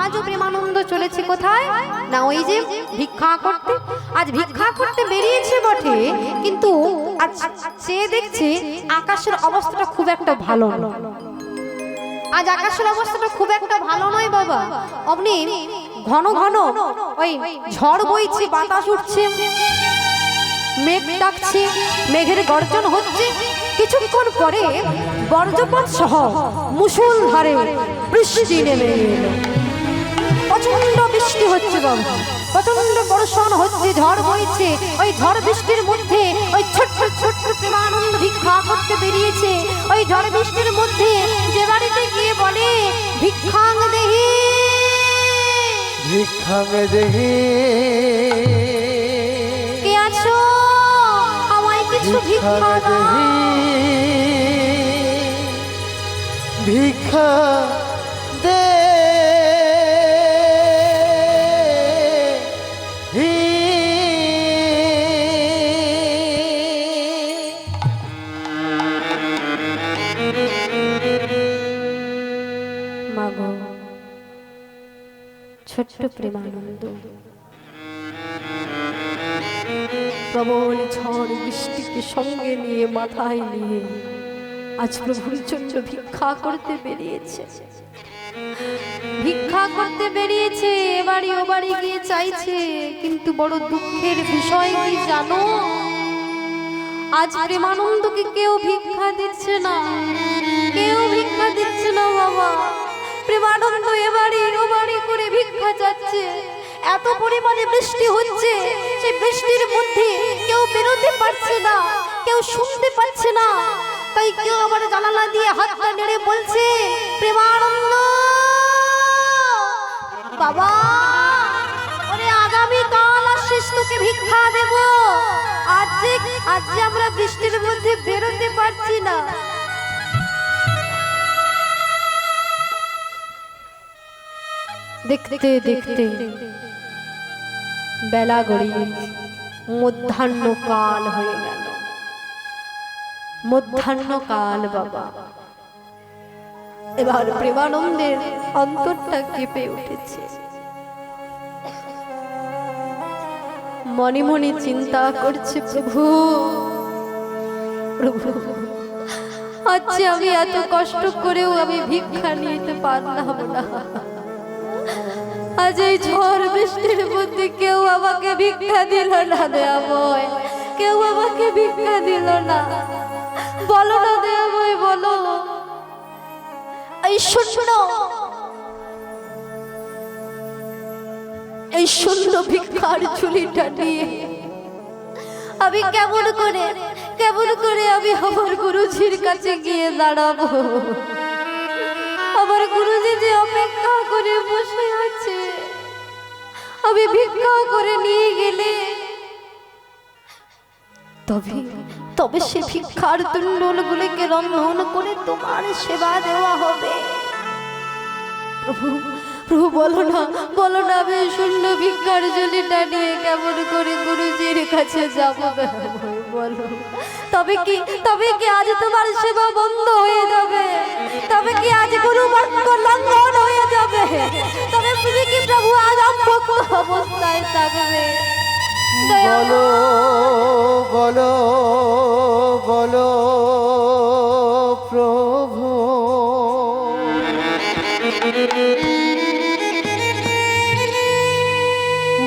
আজও প্রেমানন্দ চলেছে কোথায় না ওই যে ভিক্ষা করতে। আজ ভিক্ষা করতে বেরিয়েছে বটে, কিন্তু আজ সে দেখছে আকাশের অবস্থাটা খুব একটা ভালো নয়। আজ আকাশের অবস্থাটা খুব একটা ভালো নয় বাবা। অমনি ঘন ঘন ওই ঝড় বইছে, বাতাস উঠছে, মেঘ ডাকছে, মেঘের গর্জন হচ্ছে। কিছুক্ষণ পরে বজ্রপাত সহ মুষলধারে বৃষ্টি নেমে এলো। প্রচন্ড বৃষ্টি হচ্ছে বাবা, প্রচন্ড বর্ষণ হচ্ছে, ঝড় বইছে। ওই ঝড় বৃষ্টির মধ্যে ওই ছোট্ট ছোট্ট প্রেমানন্দ ভিক্ষা করতে বেরিয়েছে। ওই ঝড় বৃষ্টির মধ্যে যে বাড়িতে গিয়ে বলে ভিক্ষাং দেহি, ভিক্ষাং দেহি, কে আছো আমায় কিছু ভিক্ষা দাও। ভিক্ষা দে মাগো ছোট্ট প্রেমানন্দ প্রবল ঝড় বৃষ্টিকে সঙ্গে নিয়ে মাথায় নিয়ে আজ প্রভুর জন্য ভিক্ষা করতে বেরিয়েছে। ভিক্ষা করতে বেরিয়েছে, এবারে ও বাড়ি গিয়ে চাইছে, কিন্তু বড় দুঃখের বিষয় কি জানো? আজ প্রেমানন্দকে কেউ ভিক্ষা দিচ্ছে না, কেউ ভিক্ষা দিচ্ছে না বাবা। প্রেমানন্দ এবারে ও বাড়ি করে ভিক্ষা চাচ্ছে। এত পরিমাণে বৃষ্টি হচ্ছে, সেই বৃষ্টির মধ্যে কেউ বেরোতে পারছে না, কেউ শুনতে পাচ্ছে না, তাই কেউ আবার জানালা দিয়ে হাতটা নেড়ে বলছে, প্রেমানন্দ বাবা, ওরে আগামী কাল আসিস, তোকে ভিক্ষা দেব। আজ যে আমরা বৃষ্টির মধ্যে বেরোতে পারছি না। দেখতে দেখতে বেলা গড়িয়ে মধ্যাহ্ন কাল হয়ে গেল। মধ্যাহ্ন কাল বাবা, এবার প্রেমানন্দের অন্তরটা কেঁপে উঠেছে। মনে মনে চিন্তা করছে, প্রভু প্রভু, আচ্ছা আমি এত কষ্ট করেও আমি ভিক্ষা নিতে পারলাম না। আজ এই ঝড় বৃষ্টির মধ্যে কেউ আমাকে ভিক্ষা দিল না দয়াময়, কেউ আমাকে ভিক্ষা দিল না। বলো না দয়াময়, বলো। এই শূন্য ভিক্ষার ঝুলিটা নিয়ে আমি কেমন করে আমি আমার গুরুজির কাছে গিয়ে দাঁড়াবো? আমার গুরুজি যে অপেক্ষা করে বসে আছে, আমি ভিক্ষা করে নিয়ে গেলে তবে সে ভিক্ষার তুণ্ডলগুলিকে রন্ধন করে তোমার সেবা দেওয়া হবে। প্রভু প্রভু, বলো না আমি শূন্য ভিক্ষার ঝুলিটা নিয়ে কেমন করে গুরুজির কাছে যাব? বলো, তবে কি আজ তোমার সেবা বন্ধ হয়ে যাবে? তবে কি আজ গুরু বাক্য লঙ্ঘন হয়ে যাবে? তবে তুমি কি প্রভু আজ অভক্ত অবস্থায় থাকবে? বলো বলো বলো প্রভু,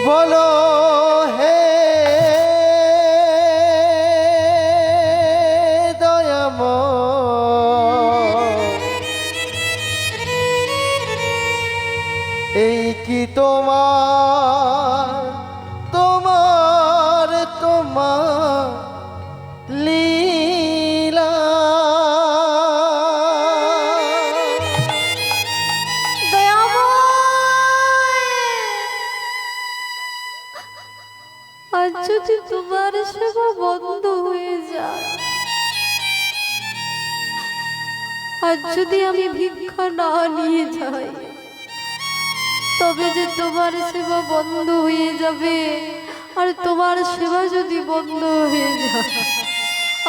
বলো হে দয়াময়, এই কি তোমার লীলা? আজ যদি তোমার সেবা বন্ধ হয়ে যায়, আজ যদি আমি ভিক্ষা না নিয়ে যাই, তবে যে তোমার সেবা বন্ধ হয়ে যাবে। আর তোমার সেবা যদি বন্ধ হয়ে যায়,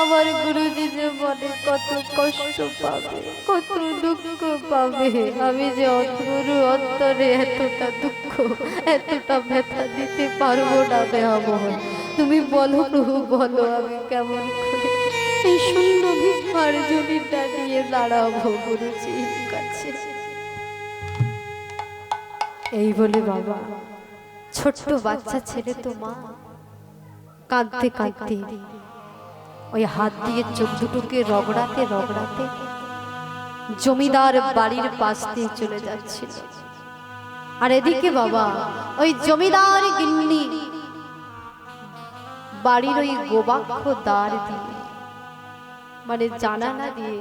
আমার গুরুজি যে মনে কত কষ্ট পাবে, কত দুঃখ পাবে। আমি যে অন্তরে অন্তরে এতটা দুঃখ, এতটা ব্যথা দিতে পারবো না দয়াময়। তুমি বলো প্রভু, বলো আমি কেমন করে এই শূন্য ভিক্ষার ঝুলিটা নিয়ে দাঁড়াবো গুরুজির কাছে? এই বলে বাবা, ছোট্ট বাচ্চা ছেলে তো মা, কাঁদতে কাঁদতে ওই হাত দিয়ে চোখ দুটোকে রগড়াতে রগড়াতে জমিদার বাড়ির পাশ দিয়ে চলে যাচ্ছিল। আর এদিকে বাবা, ওই জমিদার গিন্নি বাড়ির ওই গোবাক্ষ দ্বার দিয়ে, মানে জানালা দিয়ে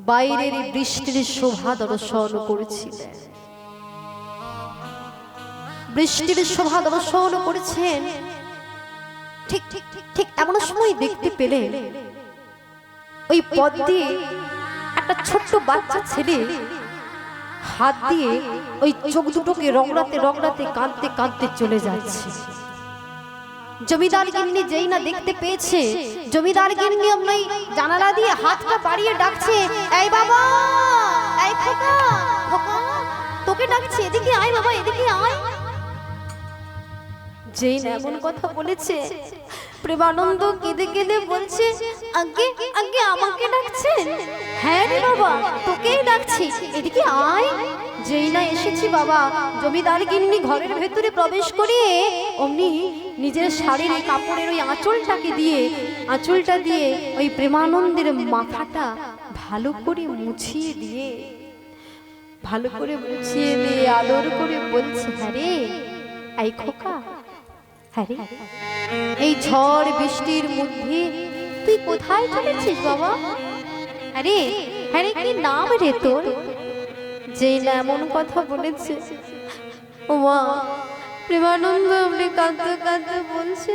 বাইরের বৃষ্টির শোভা দর্শন করেছিলেন। বৃষ্টির শোভা দর্শন করেছেন। ঠিক ঠিক ঠিক এমন সময় দেখতে পেলেন ওই পথ দিয়ে একটা ছোট্ট বাচ্চা ছেলে হাত দিয়ে ওই চোখ দুটোকে রগড়াতে রগড়াতে কাঁদতে কাঁদতে চলে যাচ্ছে। জমিদার গিন্নি যেই না দেখতে পেয়েছে, জমিদার গিন্নি ওই জানালা দিয়ে হাতটা বাড়িয়ে ডাকছে, এই বাবা, এই খোকা, তোকে ডাকছে, এদিকে আয় বাবা, এদিকে আয়। যেই না এমন কথা বলেছে, প্রেমানন্দ কেঁদে কেঁদে বলছে, আগে আগে আমাকে ডাকছেন? হ্যাঁ রে বাবা, তোকেই ডাকছি, এদিকে আয়। যেই না এসেছি বাবা, জমিদার গিন্নি ঘরের ভেতরে প্রবেশ করিয়ে অমনি নিজের শাড়ির এই কাপড়ের ওই আঁচলটা দিয়ে ওই প্রেমানন্দের মাথাটা ভালো করে মুছিয়ে দিয়ে আদর করে বলছে, হ্যাঁ রে এই খোকা, হ্যাঁ রে, এই ঝড় বৃষ্টির মধ্যে তুই কোথায় চলেছিস বাবা? আরে হ্যাঁ রে, কি নাম রে তোর? যেই না এমন কথা বলেছে, ও মা, প্রেমানন্দ আপনি কাঁদতে কাঁদতে বলছে,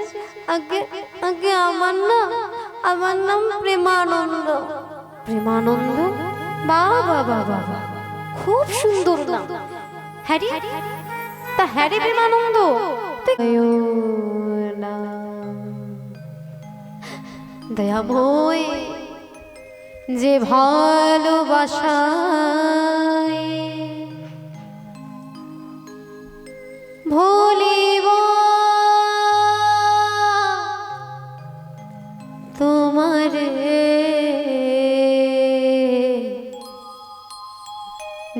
আগে আগে আমার নাম প্রেমানন্দ। প্রেমানন্দ? বাবা বাবা, খুব সুন্দর নাম। হ্যাঁ রে, তা হ্যাঁ রে প্রেমানন্দ, দয়াময় যে ভালোবাসায় ভুলিব তোমারে,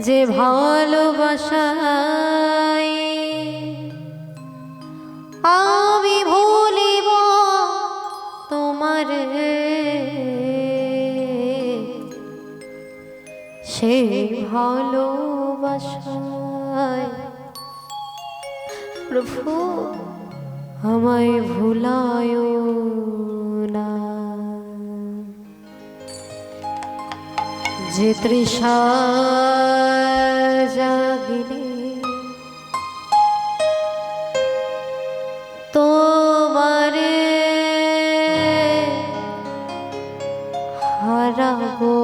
যে ভালোবাসায় আমি ভুলিব তোমারে, সেই ভালোবাসায় প্রভু আমায় ভুলায় না। যে তৃষা জাগিলে তোমারে হারাবো,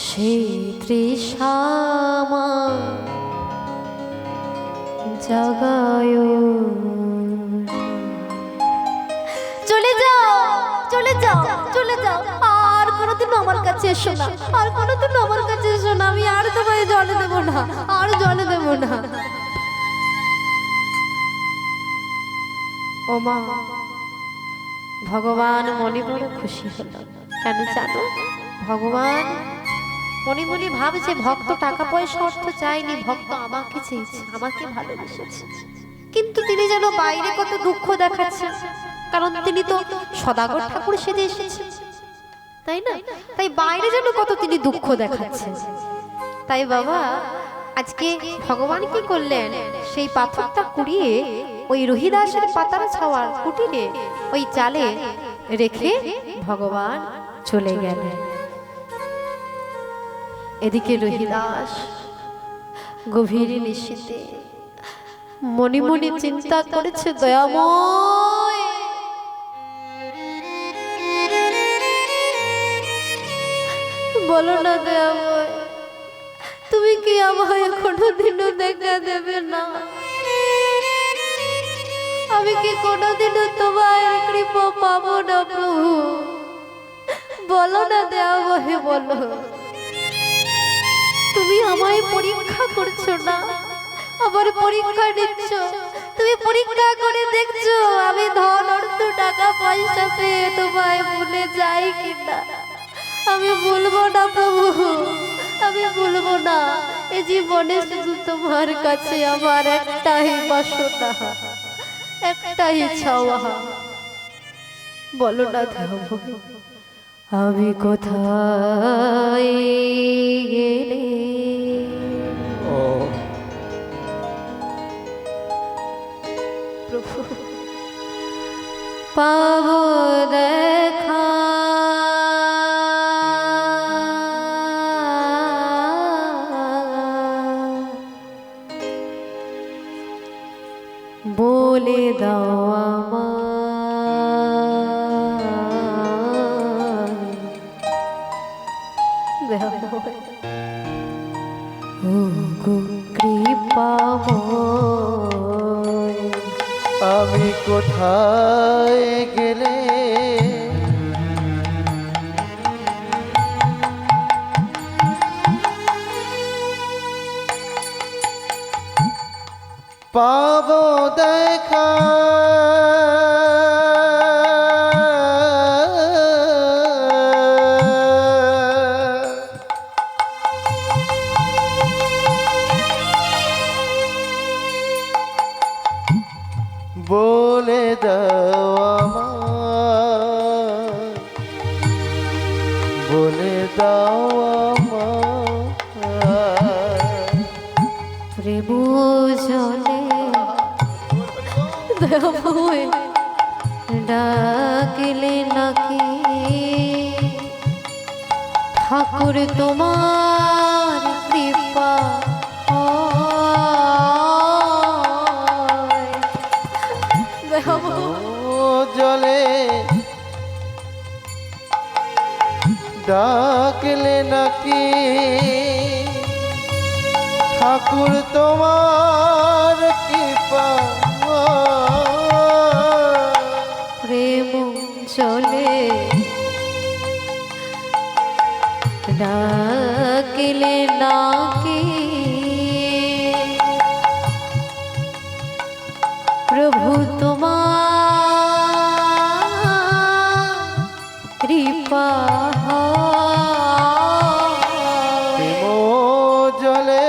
সেই তৃষা জাগায়। চলে যাও, চলে যাও, চলে যাও, আর কোনোদিনও আমার কাছে এসো না, আর কোনোদিনও আমার কাছে এসো না, আমি আর তোমায় জলে দেবো না, আর জলে দেবো না। ও মা, ভগবান মনে বড় খুশি হলো। কেন জানো? ভগবান মনে মনে ভাবছে, ভক্ত টাকা পয়সা অর্থ চাইনি, ভক্ত আমাকে চেয়েছে, আমাকে ভালোবেসেছে। কিন্তু তিনি যেন বাইরে কত দুঃখ দেখাচ্ছেন, কারণ তিনি তো সদাগর ঠাকুর সেজে এসেছেন, তাই না? তাই বাইরে যেন কত তিনি দুঃখ দেখাচ্ছেন। তাই বাবা আজকে ভগবান কি করলেন, সেই পাথরটা কুড়িয়ে ওই রহিদাসের পাতার ছাওয়ার কুটিরে ওই চালে রেখে ভগবান চলে গেলেন। এদিকে রহিদাস গভীর নিশীথে মনে মনে চিন্তা করেছে, দয়াময় বলো না দয়াময়, তুমি কি আমায় কোনোদিনও দেখা দেবে না? আমি কি কোনোদিনও তোমার কৃপা পাবো না প্রভু? বলো না দয়াময়, বলো। তুমি আমায় পরীক্ষা করছো না, আবার পরীক্ষা নিচ্ছ, তুমি পরীক্ষা করে দেখছো আমি ধন অর্থ টাকা পয়সা পেয়ে তোমায় ভুলে যাই কিনা। আমি ভুলবো না প্রভু, আমি ভুলবো না। এই জীবনে শুধু তোমার কাছে আমার একটাই বাসনা, একটাই চাওয়া। বলো না দয়াময়, আমি কোথায় গেলে প্রভু পাবো দেখা? বলে দাও কৃপাময়, আমি কোথায় গেলে পাবো দেখা বলে দাও আমায়, বলে দাও আমায়। প্রেম জলে দেবই ডাকলে নাকি ঠাকুর তোমার কৃপা জলে ডাকলে নাকি ঠাকুর তোমার কৃপা প্রেম জলে ডাকলে নাকি প্রভু তোমার কৃপা প্রেম জলে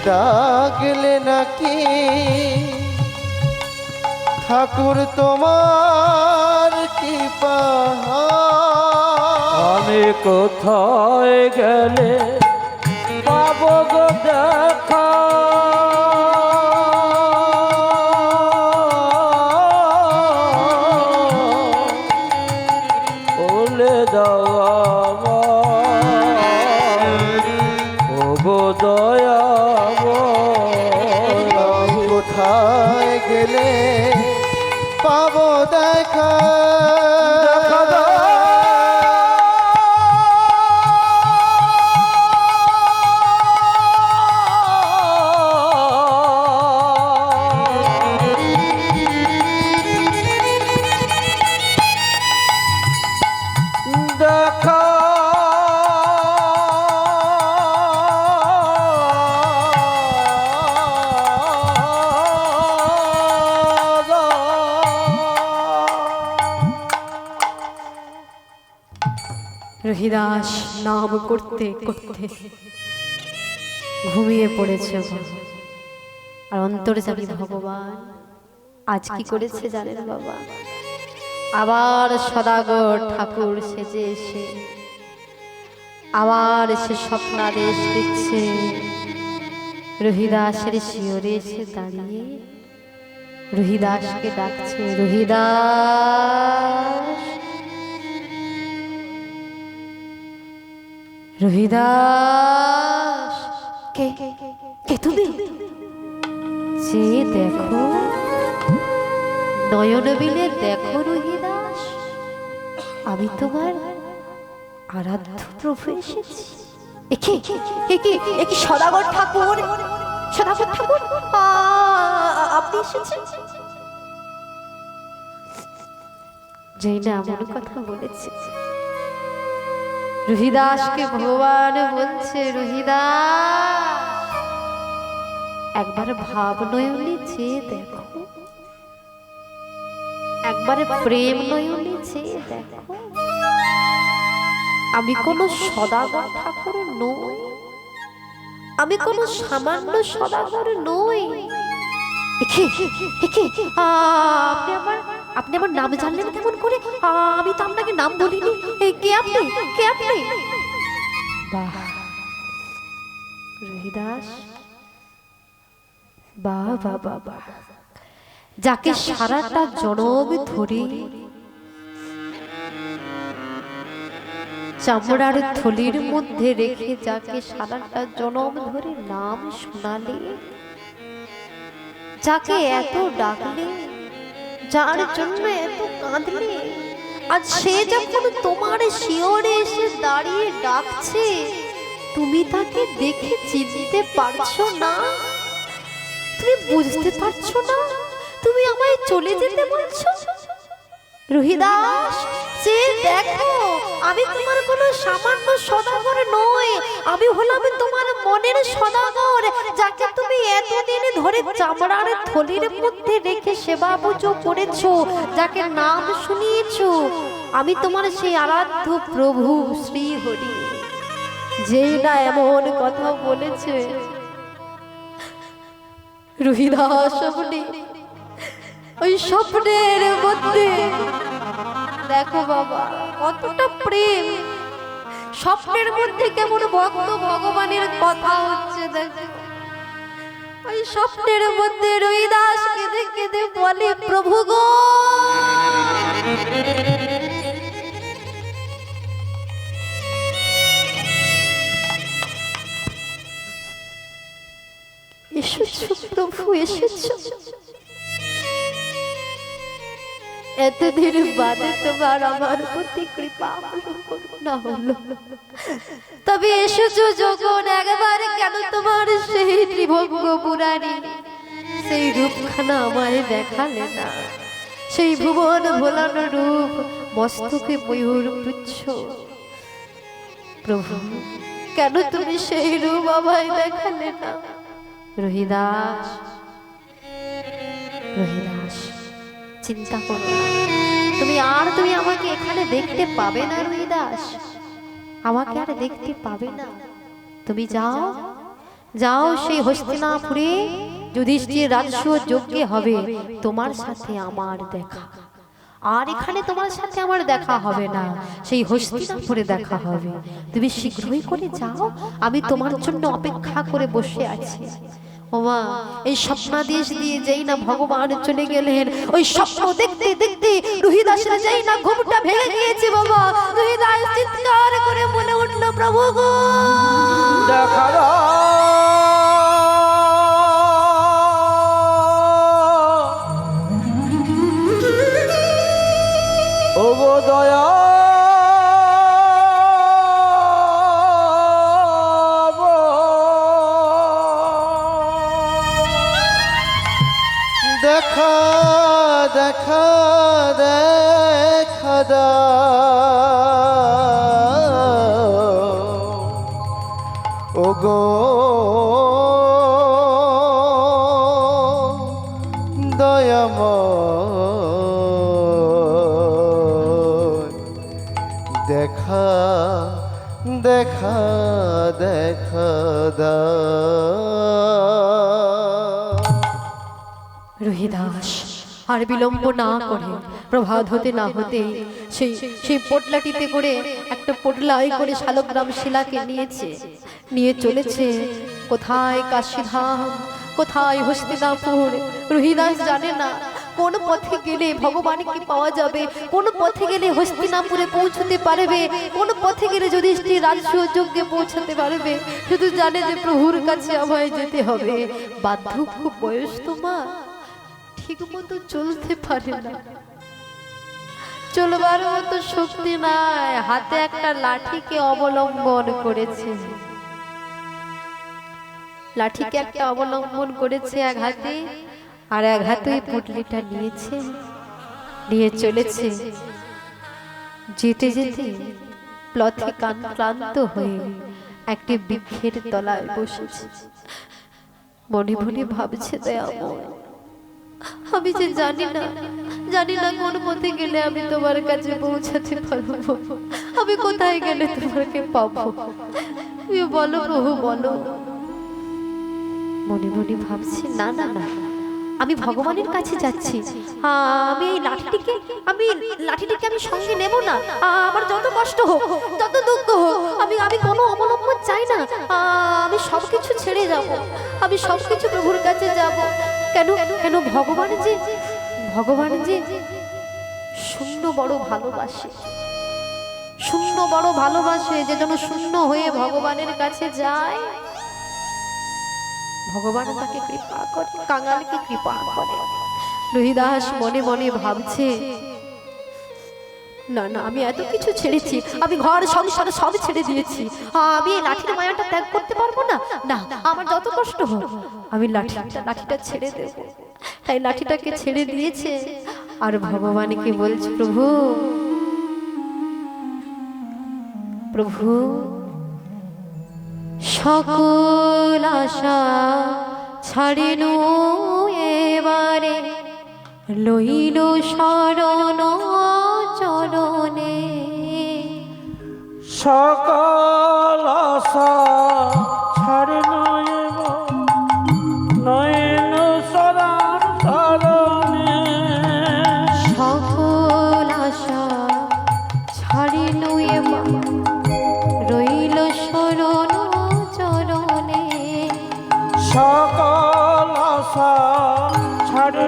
ডাকলে নাকি ঠাকুর তোমার কৃপা আমি কোথায় গেলে পাবো গো দেখা বলে দাও আমায়, ও গো দয়াময়। কোথায় গেলে পাবো দেখা দেখা দাও। দেখা রহিদাস নাম করতে করতে ঘুমিয়ে পড়েছে আর অন্তর্যামী ভগবান আজ কি করেছে জানেন বাবা? আবার সদাগর ঠাকুর সেজে এসে আবার এসে স্বপ্নাদেশ দিচ্ছে। রহিদাসের শিয়রে এসে দাঁড়িয়ে রহিদাসকে ডাকছে, রহিদাস, রহিদাস। কে কে তুমি? যে দেখো, নয়ন বিলে দেখো রহিদাস, আমি তোমার আরাধ্য প্রভু এসেছি। একে একে একে সদাগর ঠাকুর, সদাগর ঠাকুর আপনি এসেছেন? যেই না এমন কথা বলেছে, রহিদাসকে ভগবান বলছে, রহিদাস একবার ভাব নয়নে চেয়ে দেখো, একবারে প্রেম নয়নে চেয়ে দেখো, আমি কোনো সদাগর ঠাকুর নই, আমি কোনো সামান্য সদাগর নই। আপনি আমার নাম জানলেন কেমন করে? আমি তো আপনাকে নাম বলিনি। কে আপনি? কে আপনি? বাহ রহিদাস, বাহ বাহ বাহ বাহ, যাকে সারাটা জনম ধরে চামড়ার থলির মধ্যে রেখে, যাকে সারাটা জনম ধরে নাম শোনালে, যাকে এত ডাকলে, যার জন্য এত কাঁদলে, আজ সে যখন তোমার শিয়রে এসে দাঁড়িয়ে ডাকছে, তুমি তাকে দেখে চিনতে পারছো না? তুমি বুঝতে পারছো না? তুমি আমায় চলে যেতে বলছো? রহিদাস, যে দেখো আমি তোমার কোনো সামান্য সদাগর নই, আমি হলাম তোমার মনের সদাগর, যাকে তুমি এতদিন ধরে চামড়ার থলির মধ্যে রেখে সেবা পুজো করেছো, যাকে নাম শুনিয়েছো। আমি তোমার সেই আরাধ্য প্রভু শ্রী হরি। যেই না এমন কথা বলেছে, রুহিদাস স্বপ্নে, ওই স্বপ্নের মধ্যে দেখো বাবা কতটা প্রেম, স্বপ্নের মধ্যে কেমন ভক্ত ভগবানের কথা হচ্ছে। দেখো ওই স্বপ্নের মধ্যে রুহিদাস কেঁদে কেঁদে বলে, প্রভু গো এসেছো, প্রভু এসেছো, এতদিন বাদে তোমার আমার প্রতি কৃপা করুণা হলো, তবে এসেছো যখন একবার কেন তোমার সেই ত্রিভঙ্গ পুরারি সেই রূপখানা আমায় দেখালে না? সেই ভুবন ভোলানো রূপ, মস্তকে ময়ূর পুচ্ছ, প্রভু কেন তুমি সেই রূপ আমায় দেখালে না? রুহিদাস, রুহিদাস চিন্তা করো না, তুমি আমাকে এখানে দেখতে পাবে না রুহিদাস, আমাকে আর দেখতে পাবে না। তুমি যাও যাও সেই হস্তিনাপুরে যুধিষ্ঠির রাজস্ব যজ্ঞে হবে তোমার সাথে আমার দেখা, আর এখানে তোমার সাথে আমার দেখা হবে না, সেই হস্তিনাপুরে দেখা হবে। তুমি শীঘ্রই করে যাও, আমি তোমার জন্য অপেক্ষা করে বসে আছি। ওমা এই স্বপ্নাদেশ দিয়ে যেই না ভগবান চলে গেলেন, ওই স্বপ্ন দেখতে দেখতে রুহিদাসের যেই না ঘুমটা ভেঙে গিয়েছে বাবা, রুহিদাস চিৎকার করে বলে উঠল, প্রভু গো দেখা দাও ও গো দয়া দেখা দেখা দেখা দাও ও গো দয়াময়, দেখা দেখা দেখা দাও। রুহিদাস আর বিলম্ব না করে প্রভাত হতে না হতে সেই সেই পোটলাটিতে করে একটা পোটলাই করে শালগ্রাম শিলাকে নিয়ে চলেছে। কোথায় কাশীধাম, কোথায় হস্তিনাপুর, রুহিদাস জানে না। কোন পথে গেলে ভগবানকে পাওয়া যাবে, কোন পথে গেলে হস্তিনাপুরে পৌঁছতে পারবে, কোন পথে গেলে যুধিষ্ঠির রাজস্ব যজ্ঞে পৌঁছাতে পারবে। শুধু জানে যে প্রভুর কাছে আমায় যেতে হবে। বার্ধক্য বয়স তোমার, ঠিক মতো চলতে পারে না, চলবার মতো শক্তি নাই, হাতে একটা লাঠিকে অবলম্বন করেছে, লাঠিকে একটা অবলম্বন করেছে এক হাতে, আর এক হাতে পুটলিটা নিয়ে চলেছে। যেতে যেতে পথে ক্লান্ত হয়ে একটি বৃক্ষের তলায় বসেছে। মনে মনে ভাবছে, দয়াময় আমি যে জানি না কোন পথে গেলে আমি তোমার কাছে পৌঁছাতে পারবো, আমি কোথায় গেলে তোমাকে পাবো, তুমি বলো প্রভু বলো। মনে মনে ভাবছি, না না না, আমি ভগবানের কাছে যাচ্ছি, আমি এই লাঠিটিকে আমি সঙ্গে নেব না। আমার যত কষ্ট হোক, যত দুঃখ হোক, আমি কোনো অবলম্বন চাই না, আমি সবকিছু ছেড়ে যাব, আমি সবকিছু প্রভুর কাছে যাব। কেন কেন ভগবান যে শূন্য বড় ভালোবাসে, শূন্য বড় ভালোবাসে, যে যেন শূন্য হয়ে ভগবানের কাছে যায়, ভগবান তাকে কৃপা করে, কাঙালকে কৃপা করে। রুহিদাস মনে মনে ভাবছে, না না, আমি এত কিছু ছেড়েছি, আমি ঘর সংসার সব ছেড়ে দিয়েছি, আমি এই লাঠির মায়াটা ত্যাগ করতে পারবো না, না আমার যত কষ্ট হোক আমি লাঠিটা ছেড়ে দেব। তাই লাঠিটাকে ছেড়ে দিয়েছে, আর ভগবানকে বলছে, প্রভু প্রভু সকল আশা ছাড়িনু এবারে লইল শরণ চরণে। সকল আশা ছাড়ে নয়ন সরার চরণে। সকল আশা ছাড়িনু এবার রইল শরণ চরণে। সকল আশা ছাড়ে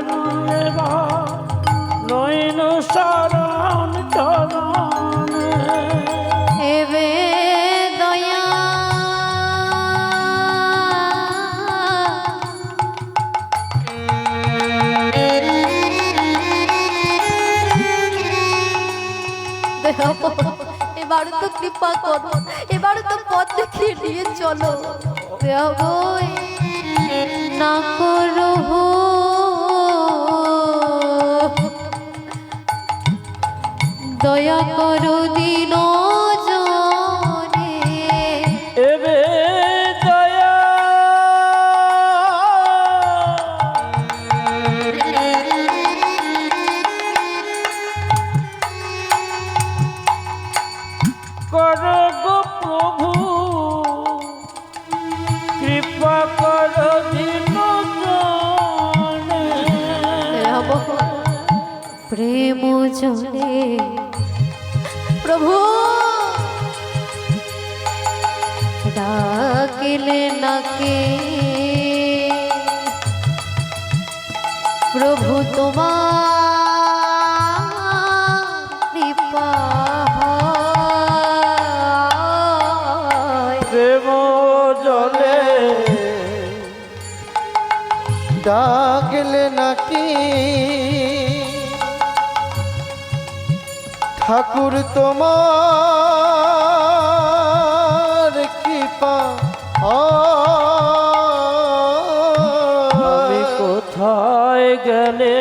নয়ন সরার চরণে। এবে দয়া এবারও তো কৃপা করো, এবারও তো পথ দেখিয়ে নিয়ে চলো। না করো দয়া করো দিন জনে। এবে দয়া কর গো প্রভু, কৃপা কর দিন জনে। প্রেম জনে প্রভু ডাকিলে নাকে প্রভু তোমার কৃপা হয়। প্রেম জলে ডাকলে নাকি ঠাকুর তোমার কৃপা আমি কোথায় গেলে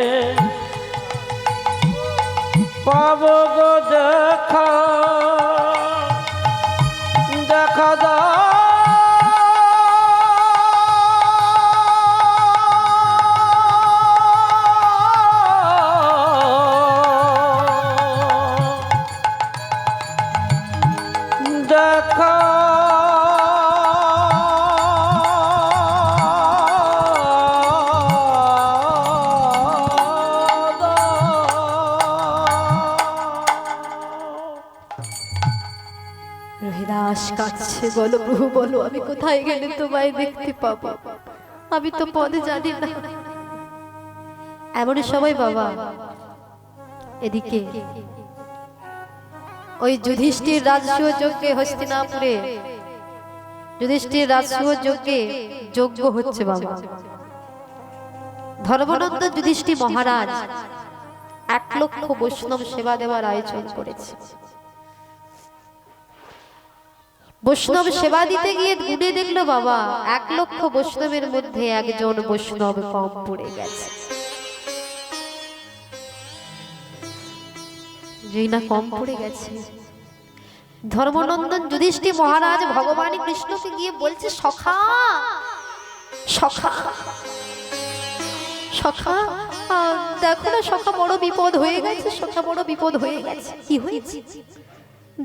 পাব গো দেখা, দেখা দাও দেখা রহিদাস কাছে বলো প্রভু বলো আমি কোথায় গেলে তোমায় দেখতে পাবো, আমি তো পদে জানি না। এমন সবাই বাবা এদিকে ওই যুধিষ্ঠির রাজসূয় যজ্ঞে হস্তিনাপুরে যুধিষ্ঠির রাজসূয় যজ্ঞে যজ্ঞ হচ্ছে বাবা। ধর্মনন্দন যুধিষ্ঠির মহারাজ 1 লক্ষ বৈষ্ণব সেবা দেওয়ার আয়োজন করেছে। বৈষ্ণব সেবা দিতে গিয়ে গুনে দেখলো বাবা 1 লক্ষ বৈষ্ণবের মধ্যে একজন বৈষ্ণব কম পড়ে গেছে। যেই না কম পড়ে গেছে, ধর্মনন্দন যুধিষ্ঠির মহারাজ ভগবান কৃষ্ণকে গিয়ে বলছে সখা সখা সখা দেখো না সখা বড় বিপদ হয়ে গেছে, সখা বড় বিপদ হয়ে গেছে। কি হয়েছে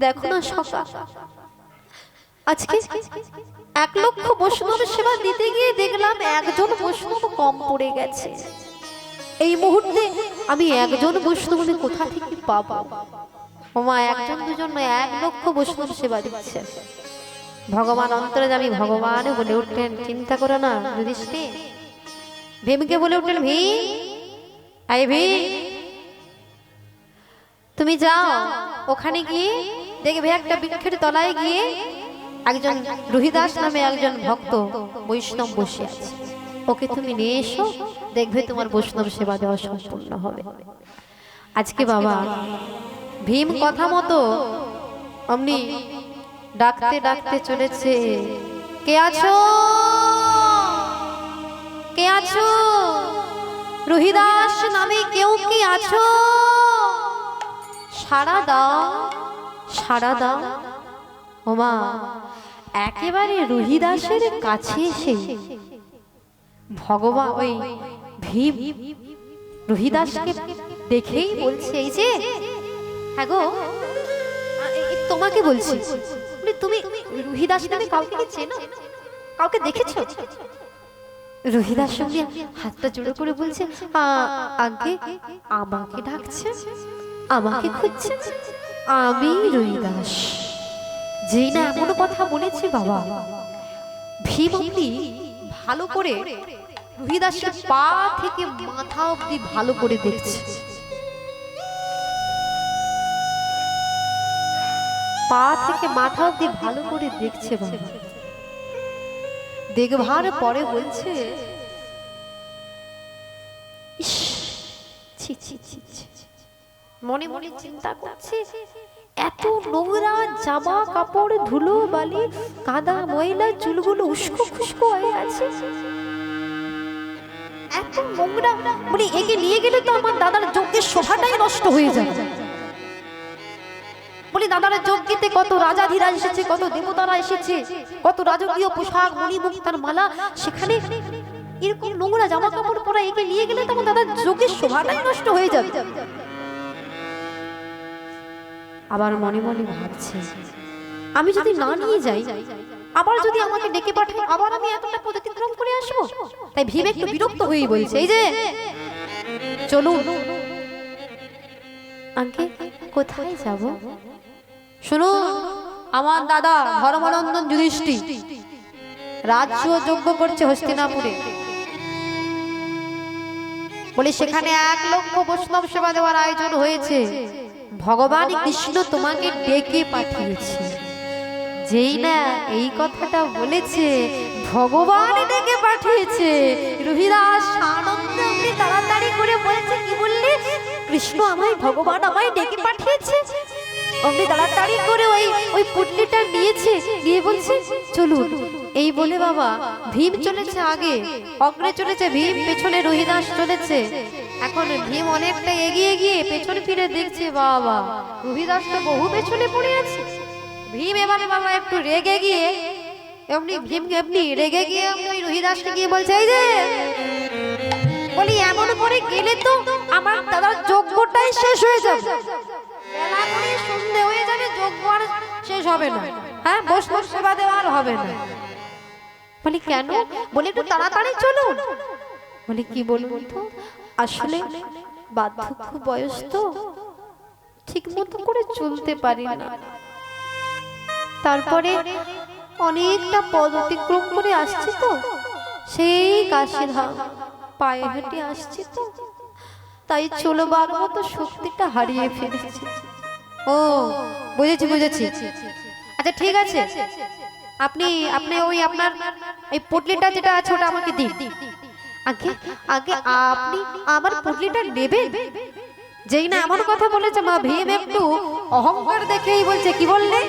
দেখো না সখা, আজকে 1 লক্ষ বৈষ্ণব সেবা দিতে গিয়ে দেখলাম একজন বৈষ্ণব কম পড়ে গেছে। এই মুহূর্তে আমি একজন বৈষ্ণব কোথা থেকে পাবো? ওমা একজন দুজন নয় 1 লক্ষ বৈষ্ণব সেবা দিচ্ছে। ভগবান অন্তর্যামী ভগবান বলে উঠলেন চিন্তা করো না যুধিষ্ঠির। ভীমকে বলে উঠলেন ভীম আয় ভীম তুমি যাও ওখানে গিয়ে দেখবে একটা বৃক্ষের তলায় গিয়ে একজন রহিদাস নামে একজন ভক্ত বৈষ্ণব বসে আছে, ওকে তুমি নিয়ে এসো, দেখবে তোমার বৈষ্ণব সেবা দেওয়া সম্পূর্ণ হবে। আজকে বাবা ভীম কথা মতো অমনি ডাকতে ডাকতে চলেছে, কে আছো কে আছো, রহিদাস নামে কেউ কি আছো, সাড়া দাও সাড়া দাও। ওমা একেবারে রুহিদাসের কাছে এসে ভগবান ওই ভীম রুহিদাসকে দেখেই বলছে, এই যে হ্যাঁ গো তোমাকে বলছি, তুমি রুহিদাস নামে কাউকে চেনো, কাউকে দেখেছো? রুহিদাস সঙ্গে হাতটা জোড়ো করে বলছে, আগে আমাকে ডাকছে, আমাকে খুঁজছে, আমি রুহিদাস। যেই না এমন কথা বলেছি বাবা, ভীম অব্দি ভালো করে রুহিদাসের পা থেকে মাথা অব্দি ভালো করে দেখছে। পা থেকে মাথা অব্দি ভালো করে দেখছে বাবা। দেখভার পরে বলছে, ইস, ছি ছি ছি ছি। মনে মনে চিন্তা করছে, এত নোংরা জামা কাপড়, ধুলো বালি, কাদা ময়লা, চুলগুলো উস্কো খুস্কো হয়ে আছে, এত নোংরা, মানে একে নিয়ে গেলে তো আমার দাদার যজ্ঞের শোভাটাই নষ্ট হয়ে যাবে। বলি দাদার যজ্ঞেতে কত রাজাধিরাজ এসেছে, কত দেবতারা এসেছে, কত রাজকীয় পোশাক, মণিমুক্তার মালা, সেখানে এরকম নোংরা জামা কাপড় পরা একে নিয়ে গেলে তো আমার দাদার যজ্ঞের শোভাটাই নষ্ট হয়ে যাবে। আবার মনে মনে ভাবছে, আমি যদি না নিয়ে যাই, আবার যদি আমাকে ডেকে পাঠায়, আবার আমি এতটা পথ অতিক্রম করে আসবো। তাই ভীম একটু বিরক্ত হয়ে বলছে, এই যে চলুন। আঙ্কে কোথায় যাব? শুনুন, আমার দাদা ধর্মনন্দন যুধিষ্ঠির রাজ্য যজ্ঞ করছে হস্তিনাপুরে। বলি সেখানে 1 লক্ষ বৈষ্ণব সেবা দেওয়ার আয়োজন হয়েছে। ভগবান কৃষ্ণ তোমাকে ডেকে পাঠিয়েছে। যেই না এই কথাটা বলেছে, ভগবান ডেকে পাঠিয়েছে, রুহিদাস আনন্দে অমনি তাড়াতাড়ি করে বলছে, কি বললে? কৃষ্ণ আমায়, ভগবান আমায় ডেকে পাঠিয়েছে। অমনি তাড়াতাড়ি করে ওই পুটলিটা নিয়েছে, নিয়ে বলছে চলুন। এই বলে বাবা ভীম চলেছে আগে, অগ্রে চলেছে ভীম, পেছনে রুহিদাস চলেছে। এখন ভীম অনেকটা এগিয়ে গিয়ে পেছনে ফিরে দেখছে, বাবা রুহিদাস তো বহু পেছনে পড়ে আছে। ভীম এবারে বাবা একটু রেগে গিয়ে এমনি রেগে গিয়ে ওই রুহিদাসকে গিয়ে বলছে, এই যে বলি এমন করে গেলে তো আমার দাদার যজ্ঞটাই শেষ হয়ে যাবে, বেলা করে সন্ধে হয়ে যাবে, যজ্ঞ আর শেষ হবে না, হ্যাঁ বৈষ্ণব সেবা দেওয়া আর হবে না। বলি কেন? বলে একটু তাড়াতাড়ি চলুন। বলে কি বলুন তো, আসলে বার্ধক্য বয়স তো, ঠিক মতো করে চলতে পারি না, তারপরে অনেকটা পথ অতিক্রম করে আসছি তো, সেই কাশীধাম পায়ে হেঁটে আসছি তো, তাই চলবার মতো শক্তিটা হারিয়ে ফেলেছি। ও বুঝেছি বুঝেছি, আচ্ছা ঠিক আছে, আপনি ওই আপনার এই পুটলিটা যেটা আছে ওটা আমাকে দিন। আগে আগে আপনি আমার পুটলিটা নেবেন? যেই না এমন কথা বলেছে মা, ভীম একটু অহংকার দেখেই বলছে, কি বললে?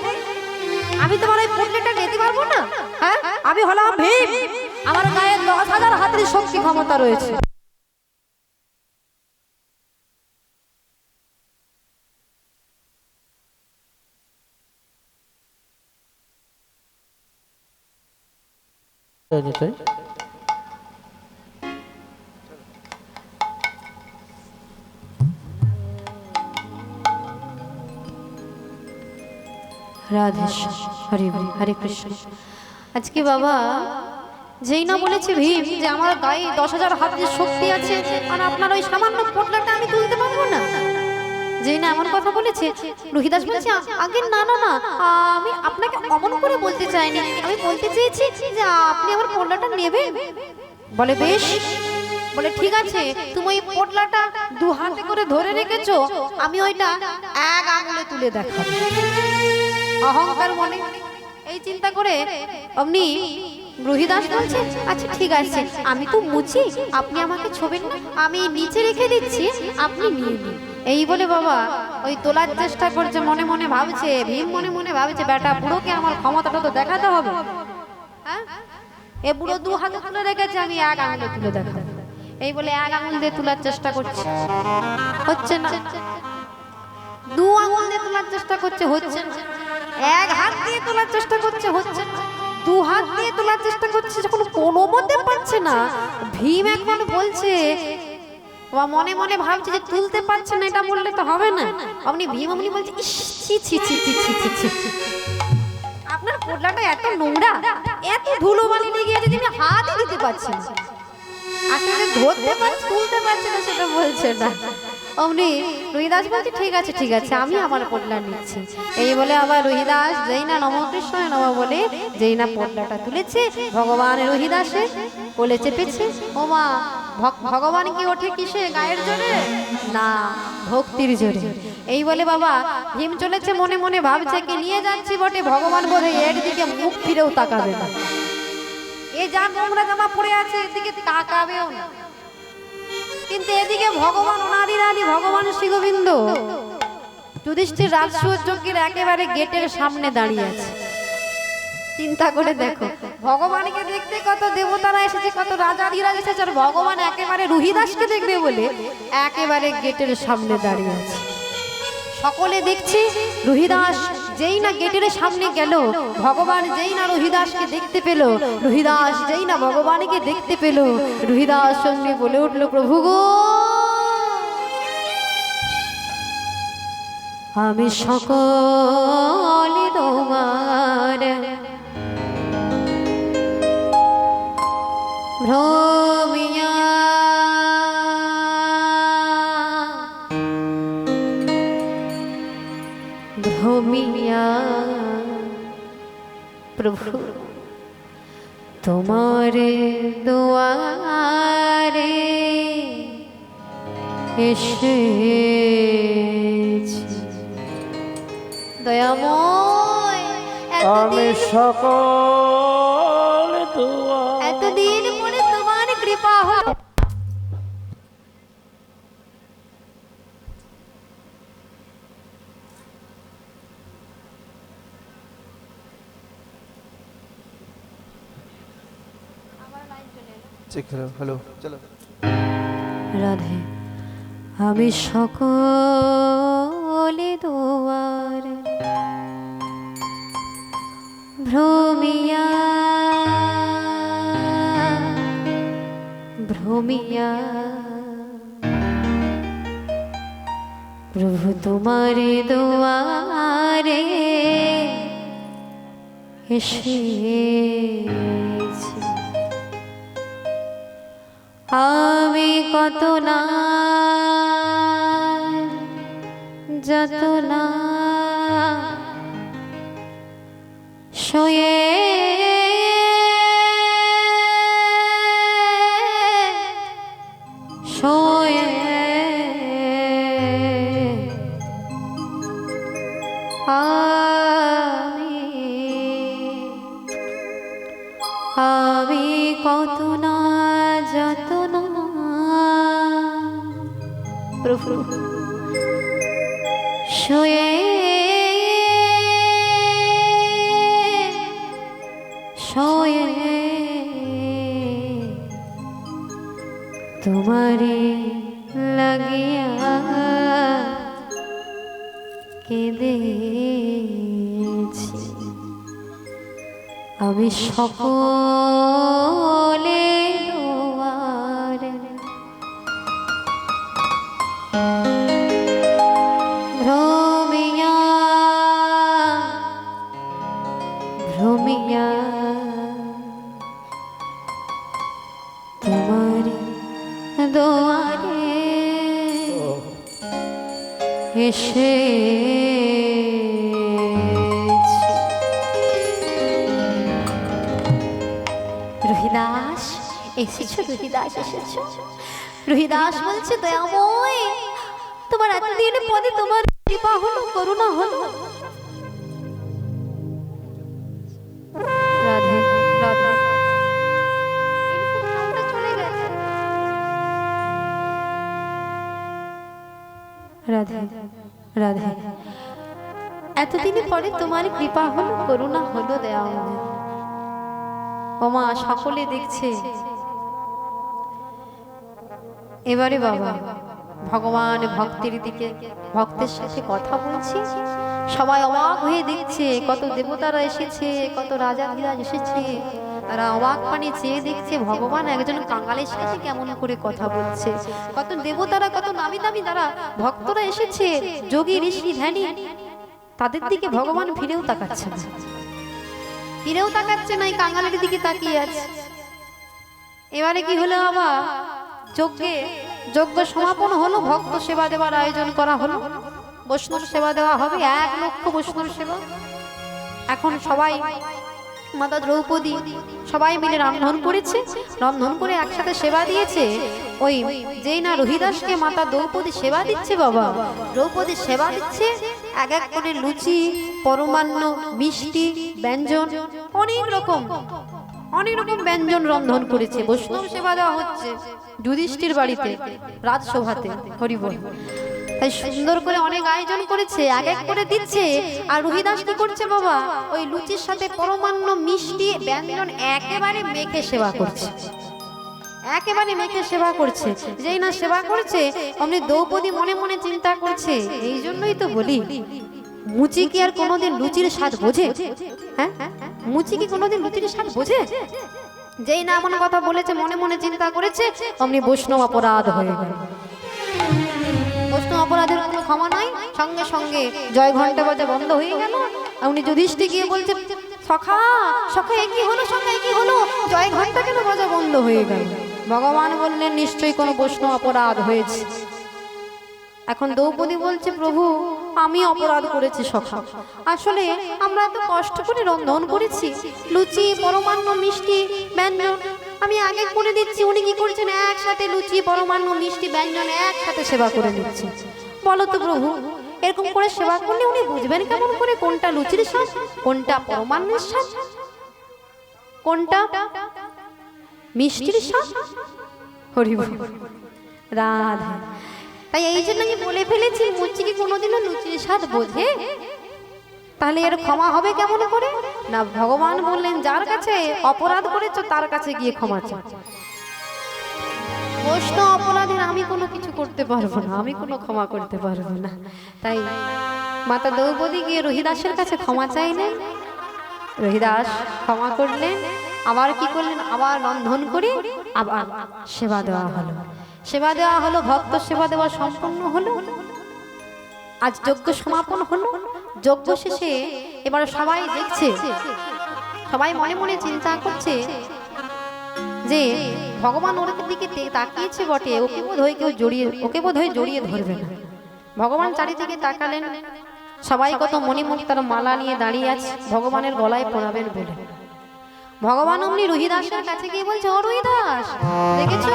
আমি তোমার এই পুটলিটা নিতে পারবো না? হ্যাঁ, আমি হলাম ভীম, আমার গায়ে 10,000 হাতের শক্তি ক্ষমতা রয়েছে। রাধে হরে হরে কৃষ্ণ। আজকে বাবা যেই না বলেছে ভীম যে আমার গায়ে 10,000 হাতের শক্তি আছে, আর আপনার ওই সামান্য পোটলাটা আমি তুলতে পারবো না, যেই না এমন কথা বলেছে, রুহিদাস বলছে, আগে না না না, আমি আপনাকে অমন করে বলতে চাইনি, আমি বলতে চেয়েছি যে আপনি আমার পোটলাটা নেবেন। বলে বেশ, বলে ঠিক আছে, তুমি ওই পোটলাটা 2 হাতে করে ধরে রেখেছো, আমি ওইটা 1 আঙুলে তুলে দেখাবো। অহংকার মনে এই চিন্তা করে অমনি রুহিদাস বলছে, আচ্ছা ঠিক আছে, আমি তো মুচি, আপনি আমাকে ছোবেন না, আমি নিচে রেখে দিচ্ছি, আপনি নিয়ে নিন। এই বলে বাবা ওই তোলার চেষ্টা করছে, মনে মনে ভাবছে, ভীম মনে মনে ভাবছে, বেটা বুড়োকে আমার ক্ষমতাটা তো দেখাতে হবে। হ্যাঁ, এ বুড়ো 2 হাতে তুলে রেখেছে, আমি 1 আঙুলে তুলে দেখাবো। এই বলে 1 আঙুল দিয়ে তোলার চেষ্টা করছে, হচ্ছে না। 2 আঙুল দিয়ে তোলার চেষ্টা করছে, হচ্ছে না। এক হাত দিয়ে তোলার চেষ্টা করছে, হচ্ছে না। দু হাত দিয়ে তোলার চেষ্টা করছে, যখন কোনো মতে পারছে না, ভীম এখন বলছে, বা মনে মনে ভাবছে যে তুলতে পারছে না, এটা বললে তো হবে না। আপনি ভীম আপনি বলছে, ইস ছি ছি ছি ছি ছি ছি ছি, আপনার পোটলাটা এত নোংরা, এত ধুলো বালি লেগে আছে, তিনি হাতই দিতে পারছেন না। আসলে ধরতে পারছে, তুলতে পারছে না, সেটা বলছে না। অমনি রোহিদাস বলছে, ঠিক আছে ঠিক আছে, আমি আমার পোটলা নিচ্ছি। এই বলে আবার রোহিদাস যেই না নম কৃষ্ণ নম বলে যেই না পোটলাটা তুলেছে, ভগবান রোহিদাসে কোলে চেপেছে। ও মা, ভগবান কি ওঠে কিসে, গায়ের জোরে না, ভক্তির জোরে। এই বলে বাবা ভীম চলেছে, মনে মনে ভাবছে কি নিয়ে যাচ্ছি বটে, ভগবান বোধহয় এর দিকে মুখ ফিরেও তাকাবে না। এ যা নোংরা জামা পড়ে আছে, এদিকে তাকাবেও না। কিন্তু এদিকে ভগবান অনাদির আদি ভগবান শ্রী গোবিন্দ যুধিষ্ঠির রাজসূয়যজ্ঞের একেবারে গেটের সামনে দাঁড়িয়ে আছে। চিন্তা করে দেখো, ভগবানকে দেখতে কত দেবতারা এসেছে, কত রাজাধিরাজ এসেছে, আর ভগবান একেবারে রোহিদাসকে দেখবে বলে একেবারে গেটের সামনে দাঁড়িয়ে আছে। সকলে দেখছে রোহিদাস যেই না গেটের সামনে গেল, ভগবান যেই না রোহিদাসকে দেখতে পেল, রোহিদাস যেই না ভগবানকে দেখতে পেল, রোহিদাস সঙ্গে বলে উঠল, প্রভু গো, আমি সকল তোমার ভ্রমিয়া ভ্রমিয়া প্রভু তোমার দুয়ারে এসেছি। দয়াময়, আমি সকল দুয়া এতদিন পরে তোমার কৃপা হলো। হ্যালো, চলো। রাধে, আমি সকলে দুয়ার ভ্রমিয়া ভ্রমিয়া প্রভু তোমার দুয়ারে এসেছি। আমি কত না যত না শোয়ে শোয়ে আমি কত না যত না প্রভু শোয়ে শোয়ে তোমারে লাগিয়া কেঁদেছি। আমি সকলে দুয়ারে ভ্রমিয়া ভ্রমিয়া তোমার দুয়ারে এসে রোহিদাস এসেছো, রোহিদাস এসেছো। রোহিদাস বলছে, দয়াময়, তোমার এতদিন পরে তোমার কৃপা হলো, করুণা হলো। রাধে রাধে, চলে গেছে। রাধে রাধে, এতদিন পরে তোমার কৃপা হলো, করুণা হলো, দয়াময়। ওমা, সকলে দেখছে। এবারে বাবা ভগবান ভক্তের দিকে, ভক্তের সাথে কথা বলছে। সবাই অবাক হয়ে দেখছে, কত দেবতারা এসেছে, কত রাজা ধীরাজ এসেছে, তারা অবাক পানি চেয়ে দেখছে ভগবান একজন কাঙালের সাথে কেমন করে কথা বলছে। কত দেবতারা, কত নামি দামি যারা ভক্তরা এসেছে, যোগী ঋষি ধ্যানী, তাদের দিকে ভগবান ফিরেও তাকাচ্ছে না, ফিরেও তাকাচ্ছে না, এই কাঙালের দিকে তাকিয়ে আছে। এবারে কি হলো বাবা, যজ্ঞ সমাপন হলো, ভক্ত সেবা দেওয়ার আয়োজন করা হলো, বৈষ্ণব সেবা দেওয়া হবে, 1 লক্ষ বৈষ্ণব সেবা। এখন সবাই, মাতা দ্রৌপদী সবাই মিলে রামধন করেছে, রামধন করে একসাথে সেবা দিয়েছে। ওই যেই না রোহিদাসকে মাতা দ্রৌপদী সেবা দিচ্ছে, বাবা দ্রৌপদী সেবা দিচ্ছে, এক এক করে লুচি, পরমান্ন, মিষ্টি, ব্যঞ্জন, অনেক রকম ব্যঞ্জন রন্ধন করেছে। বৈষ্ণব সেবা দেওয়া হচ্ছে যুধিষ্ঠির বাড়িতে, রাজসভাতে, হরিবল। তাই সুন্দর করে অনেক আয়োজন করেছে, এক এক করে দিচ্ছে। আর রোহিদাস কি করছে বাবা, ওই লুচির সাথে পরমান্ন, মিষ্টি, ব্যঞ্জন একেবারে মেখে সেবা করছে, একেবারে মেখে সেবা করছে। যেই না সেবা করছে, অমনি দ্রৌপদী মনে মনে চিন্তা করছে, এই জন্যই তো বলি, মুচি কি আর কোনোদিন লুচির স্বাদ বোঝে? হ্যাঁ, মুচি কি কোনোদিন লুচির স্বাদ বোঝে? যেই না এমন কথা বলেছে, মনে মনে চিন্তা করেছে, অমনি বৈষ্ণব অপরাধ হয়ে গেল। বৈষ্ণব অপরাধের কোনো ক্ষমা নাই, সঙ্গে সঙ্গে জয় ঘন্টা বাজা বন্ধ হয়ে গেল। উনি যুধিষ্ঠির গিয়ে বলছে, সখা সখা একই হলো, সখা একই হলো, জয় ঘন্টা কেন বাজা বন্ধ হয়ে গেল? ভগবান বললেন, নিশ্চয়ই কোনো বৈষ্ণব অপরাধ হয়েছে। এখন দ্রৌপদী বলছে, প্রভু আমি অপরাধ করেছি সখা, আসলে আমরা এত কষ্ট করে রন্ধন করেছি, লুচি, পরমান্ন, মিষ্টি, ব্যঞ্জন আমি আগে করে দিচ্ছি, উনি কি করছেন, একসাথে লুচি, পরমান্ন, মিষ্টি, ব্যঞ্জন একসাথে সেবা করে নিচ্ছে। বলো তো প্রভু, এরকম করে সেবা করলে উনি বুঝবেন কেমন করে কোনটা লুচির স্বাদ, কোনটা পরমান্নের স্বাদ, কোনটা মিষ্টির স্বাদ? হরি বল, রাধা। তাই এই জন্য আমি বলে ফেলেছি, মুচি কি কোনোদিনও লুচির স্বাদ বোঝে? তাহলে এর ক্ষমা হবে কেমন করে? না, ভগবান বললেন, যার কাছে অপরাধ করেছো তার কাছে গিয়ে ক্ষমা চাও। বৈষ্ণব অপরাধের আমি কোনো কিছু করতে পারবো না, আমি কোনো ক্ষমা করতে পারবো না। তাই মাতা দ্রৌপদী গিয়ে রোহিদাসের কাছে ক্ষমা চাইলেন, রোহিদাস ক্ষমা করলেন। আবার কি করলেন, আবার রন্ধন করে আবার সেবা দেওয়া হলো, সেবা দেওয়া হলো, ভক্ত সেবা দেওয়া সম্পন্ন হলো। আজ যজ্ঞ সমাপন হলো। যজ্ঞ শেষে এবার সবাই দেখছে, সবাই মনে মনে চিন্তা করছে যে ভগবান ওর দিকে তাকিয়েছে বটে, ওকে বোধহয় কেউ জড়িয়ে ধরবে না। ভগবান চারিদিকে তাকালেন, সবাই কত মণিমুখ তার মালা নিয়ে দাঁড়িয়ে আছে ভগবানের গলায় পরাবেন বলে। ভগবান অমনি রোহিদাসের কাছে গিয়ে বলছে, ও রোহিদাস, দেখেছো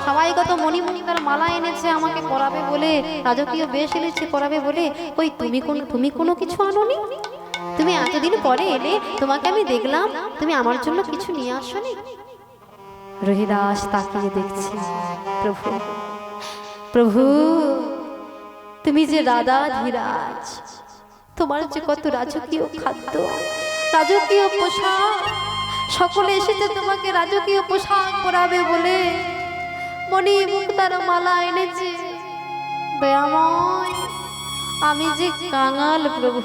সবাই কত মণিমুখ তার মালা এনেছে আমাকে পরাবে বলে, রাজকীয় বেশ এনেছে পরাবে বলে, ওই তুমি কোনো কিছু আনোনি? তুমি এতদিন পরে এলে, তোমাকে আমি দেখলাম, তুমি আমার জন্য কিছু নিয়ে আসোনি? রোহিদাস তাকিয়ে দেখছে, প্রভু প্রভু তুমি যে রাধা ধীরাজ, তোমার যে কত রাজকীয় খাদ্য, রাজকীয় পোশাক, সকলে এসেছে তোমাকে রাজকীয় পোশাক পরাবে বলে, মণি মুক্তার মালা এনেছে। দয়াময়, আমি যে কাঙাল প্রভু,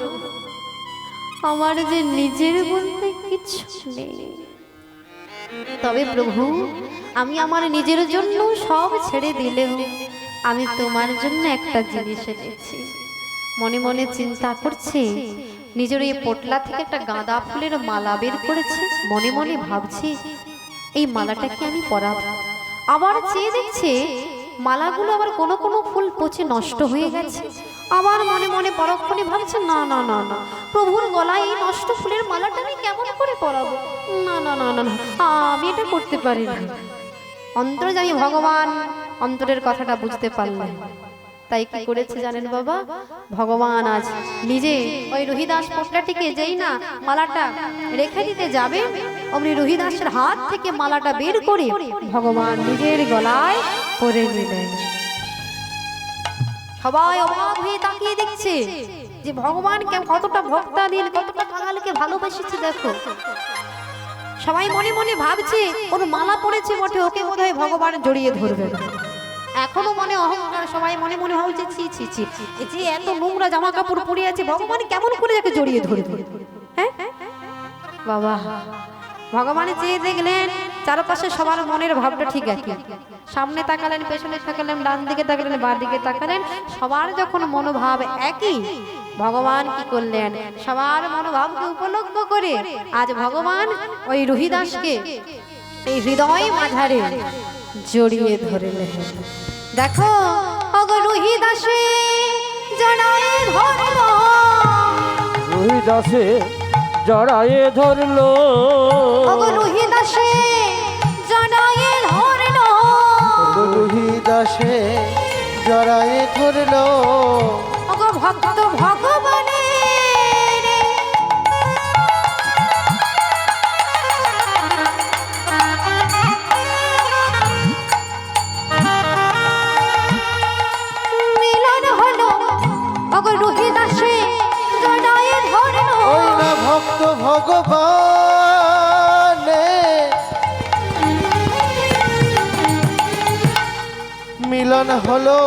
আমার যে নিজের বলতে কিছু নেই, তবে প্রভু আমি আমার নিজের জন্য সব ছেড়ে দিলেও আমি তোমার জন্য একটা জিনিস এনেছি। মনে মনে চিন্তা করছে, নিজের এই পোটলা থেকে একটা গাঁদা ফুলের মালা বের করেছে, মনে মনে ভাবছি এই মালাটা কি আমি পরাবো। আবার চেয়ে দেখছে মালাগুলো আবার কোনো কোনো ফুল পচে নষ্ট হয়ে গেছে। আবার মনে মনে পরক্ষণে ভাবছে, না না না না, প্রভুর গলায় এই নষ্ট ফুলের মালাটা আমি কেমন করে পরাবো, না না না না, আমি এটা করতে পারি না। অন্তর্যামী ভগবান অন্তরের কথাটা বুঝতে পারলেন, তাই কি করেছে জানেন বাবা, ভগবান আজ নিজে ওই রোহিদাস পোটলাটিকে যেই না মালাটা রেখে দিতে যাবে, অমনি রোহিদাসের হাত থেকে মালাটা বের করে ভগবান নিজের গলায় পরে নিলেন। সবাই অবাক হয়ে তাকিয়ে দেখছে যে ভগবান কতটা ভক্তাধীন, কতটা কাঙালকে ভালোবেসেছে। দেখো, সবাই মনে মনে ভাবছে ওর মালা পড়েছে বটে, ওকে বোধহয় ভগবান জড়িয়ে ধরবে। এখনো মনে অহংকার, সবাই মনে মনে ভাবছে ছি ছি ছি, এই যে এত নোংরা জামা কাপড় পরে আছে, ভগবান কেমন করে যাকে জড়িয়ে ধরে ধরে, হ্যাঁ বাবা। ভগবানে চেয়ে দেখলেন চারপাশে সবার মনের ভাবটা ঠিক আছে, সামনে তাকালেন, পেছনে তাকালেন, ডান দিকে তাকালেন, বাঁ দিকে তাকালেন, সবার যখন মনোভাব একই, ভগবান কি করলেন, সবার মনোভাবকে উপলব্ধ করে আজ ভগবান ওই রুহিদাসকে এই হৃদয় মাঝারে জড়িয়ে ধরলেন। দেখো ওগো রুহিদাসে জড়ায়ে ধরলো, রুহিদাসে জড়ায়ে ধরলো, ওগো রুহিদাসে জড়ায়ে ধরলো, রুহিদাসে জড়ায়ে ধরলো, ওগো ভক্ত ভগবানের মিলন হলো, ওগো রুহিদাসে জড়ায়ে ধরলো, ওই না ভক্ত ভগবানে মিলন হলো,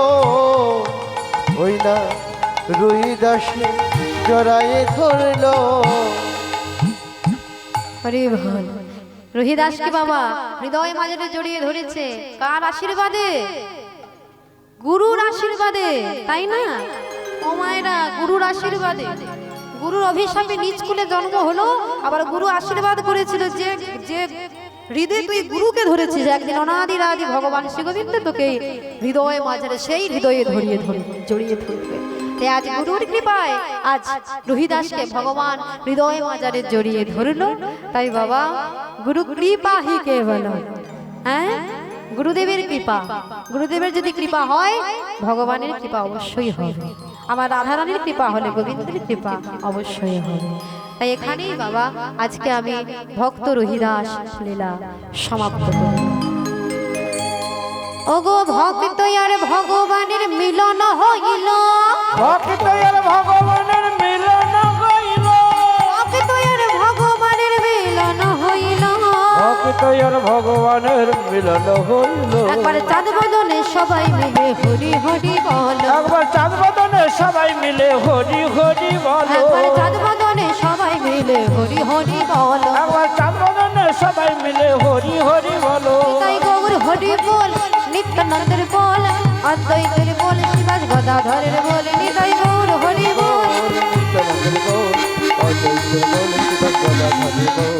ওই না রুহিদাসে জড়ায়ে ধরলো। আরে ভাই, রুহিদাস কি বাবা হৃদয় মাঝারে জড়িয়ে ধরেছে কার আশীর্বাদে? গুরুর আশীর্বাদে, তাই না ও মায়েরা? গুরুর আশীর্বাদে, গুরুর অভিশাপে নিজ কুলে জন্ম হলো, আবার গুরু আশীর্বাদ করেছিল যে যে হৃদয়ে তুই গুরুকে ধরেছিস, একদিন অনাদির আদি ভগবান শ্রী গোবিন্দ তোকে হৃদয় মাঝারে সেই হৃদয়ে ধরিয়ে ধরবে, জড়িয়ে ধরবে। তাই আজ গুরুর কৃপায় আজ রুহিদাসকে ভগবান হৃদয় মাঝারে জড়িয়ে ধরলো। তাই বাবা গুরু কৃপা হি কেবল, হ্যাঁ গুরুদেবের কৃপা, গুরুদেবের যদি কৃপা হয় ভগবানের কৃপা অবশ্যই হবে, আমার রাধারানীর কৃপা হলে গোবিন্দের কৃপা অবশ্যই হবে। তাই এখানেই বাবা আজকে আমি ভক্ত রুহিদাস লীলা সমাপ্ত করি। ওগো ভক্ত আর ভগবানের মিলন হইল, ভক্ত আর ভগবানের মিলন হইল, ভক্ত আর ভগবানের মিলন হইল, ভক্ত আর ভগবানের মিলন হইল। একবার চাঁদ বদনে সবাই মিলে হরি হরি বল, একবার চাঁদ বদনে সবাই মিলে হরি হরি বলো, একবার চাঁদ বদনে সবাই মিলে হরি হরি বল, একবার চাঁদ বদনে সবাই মিলে হরি হরি বলো। তাই গৌর হরি বল, নিত্যানন্দের বল, অদ্বৈতের বল, শিবাজ গদাধরের বল, নিতাই গৌর হরি বল। নিত্যানন্দের গৌর, অদ্বৈতের গৌর, শিব গদাধরের গৌর।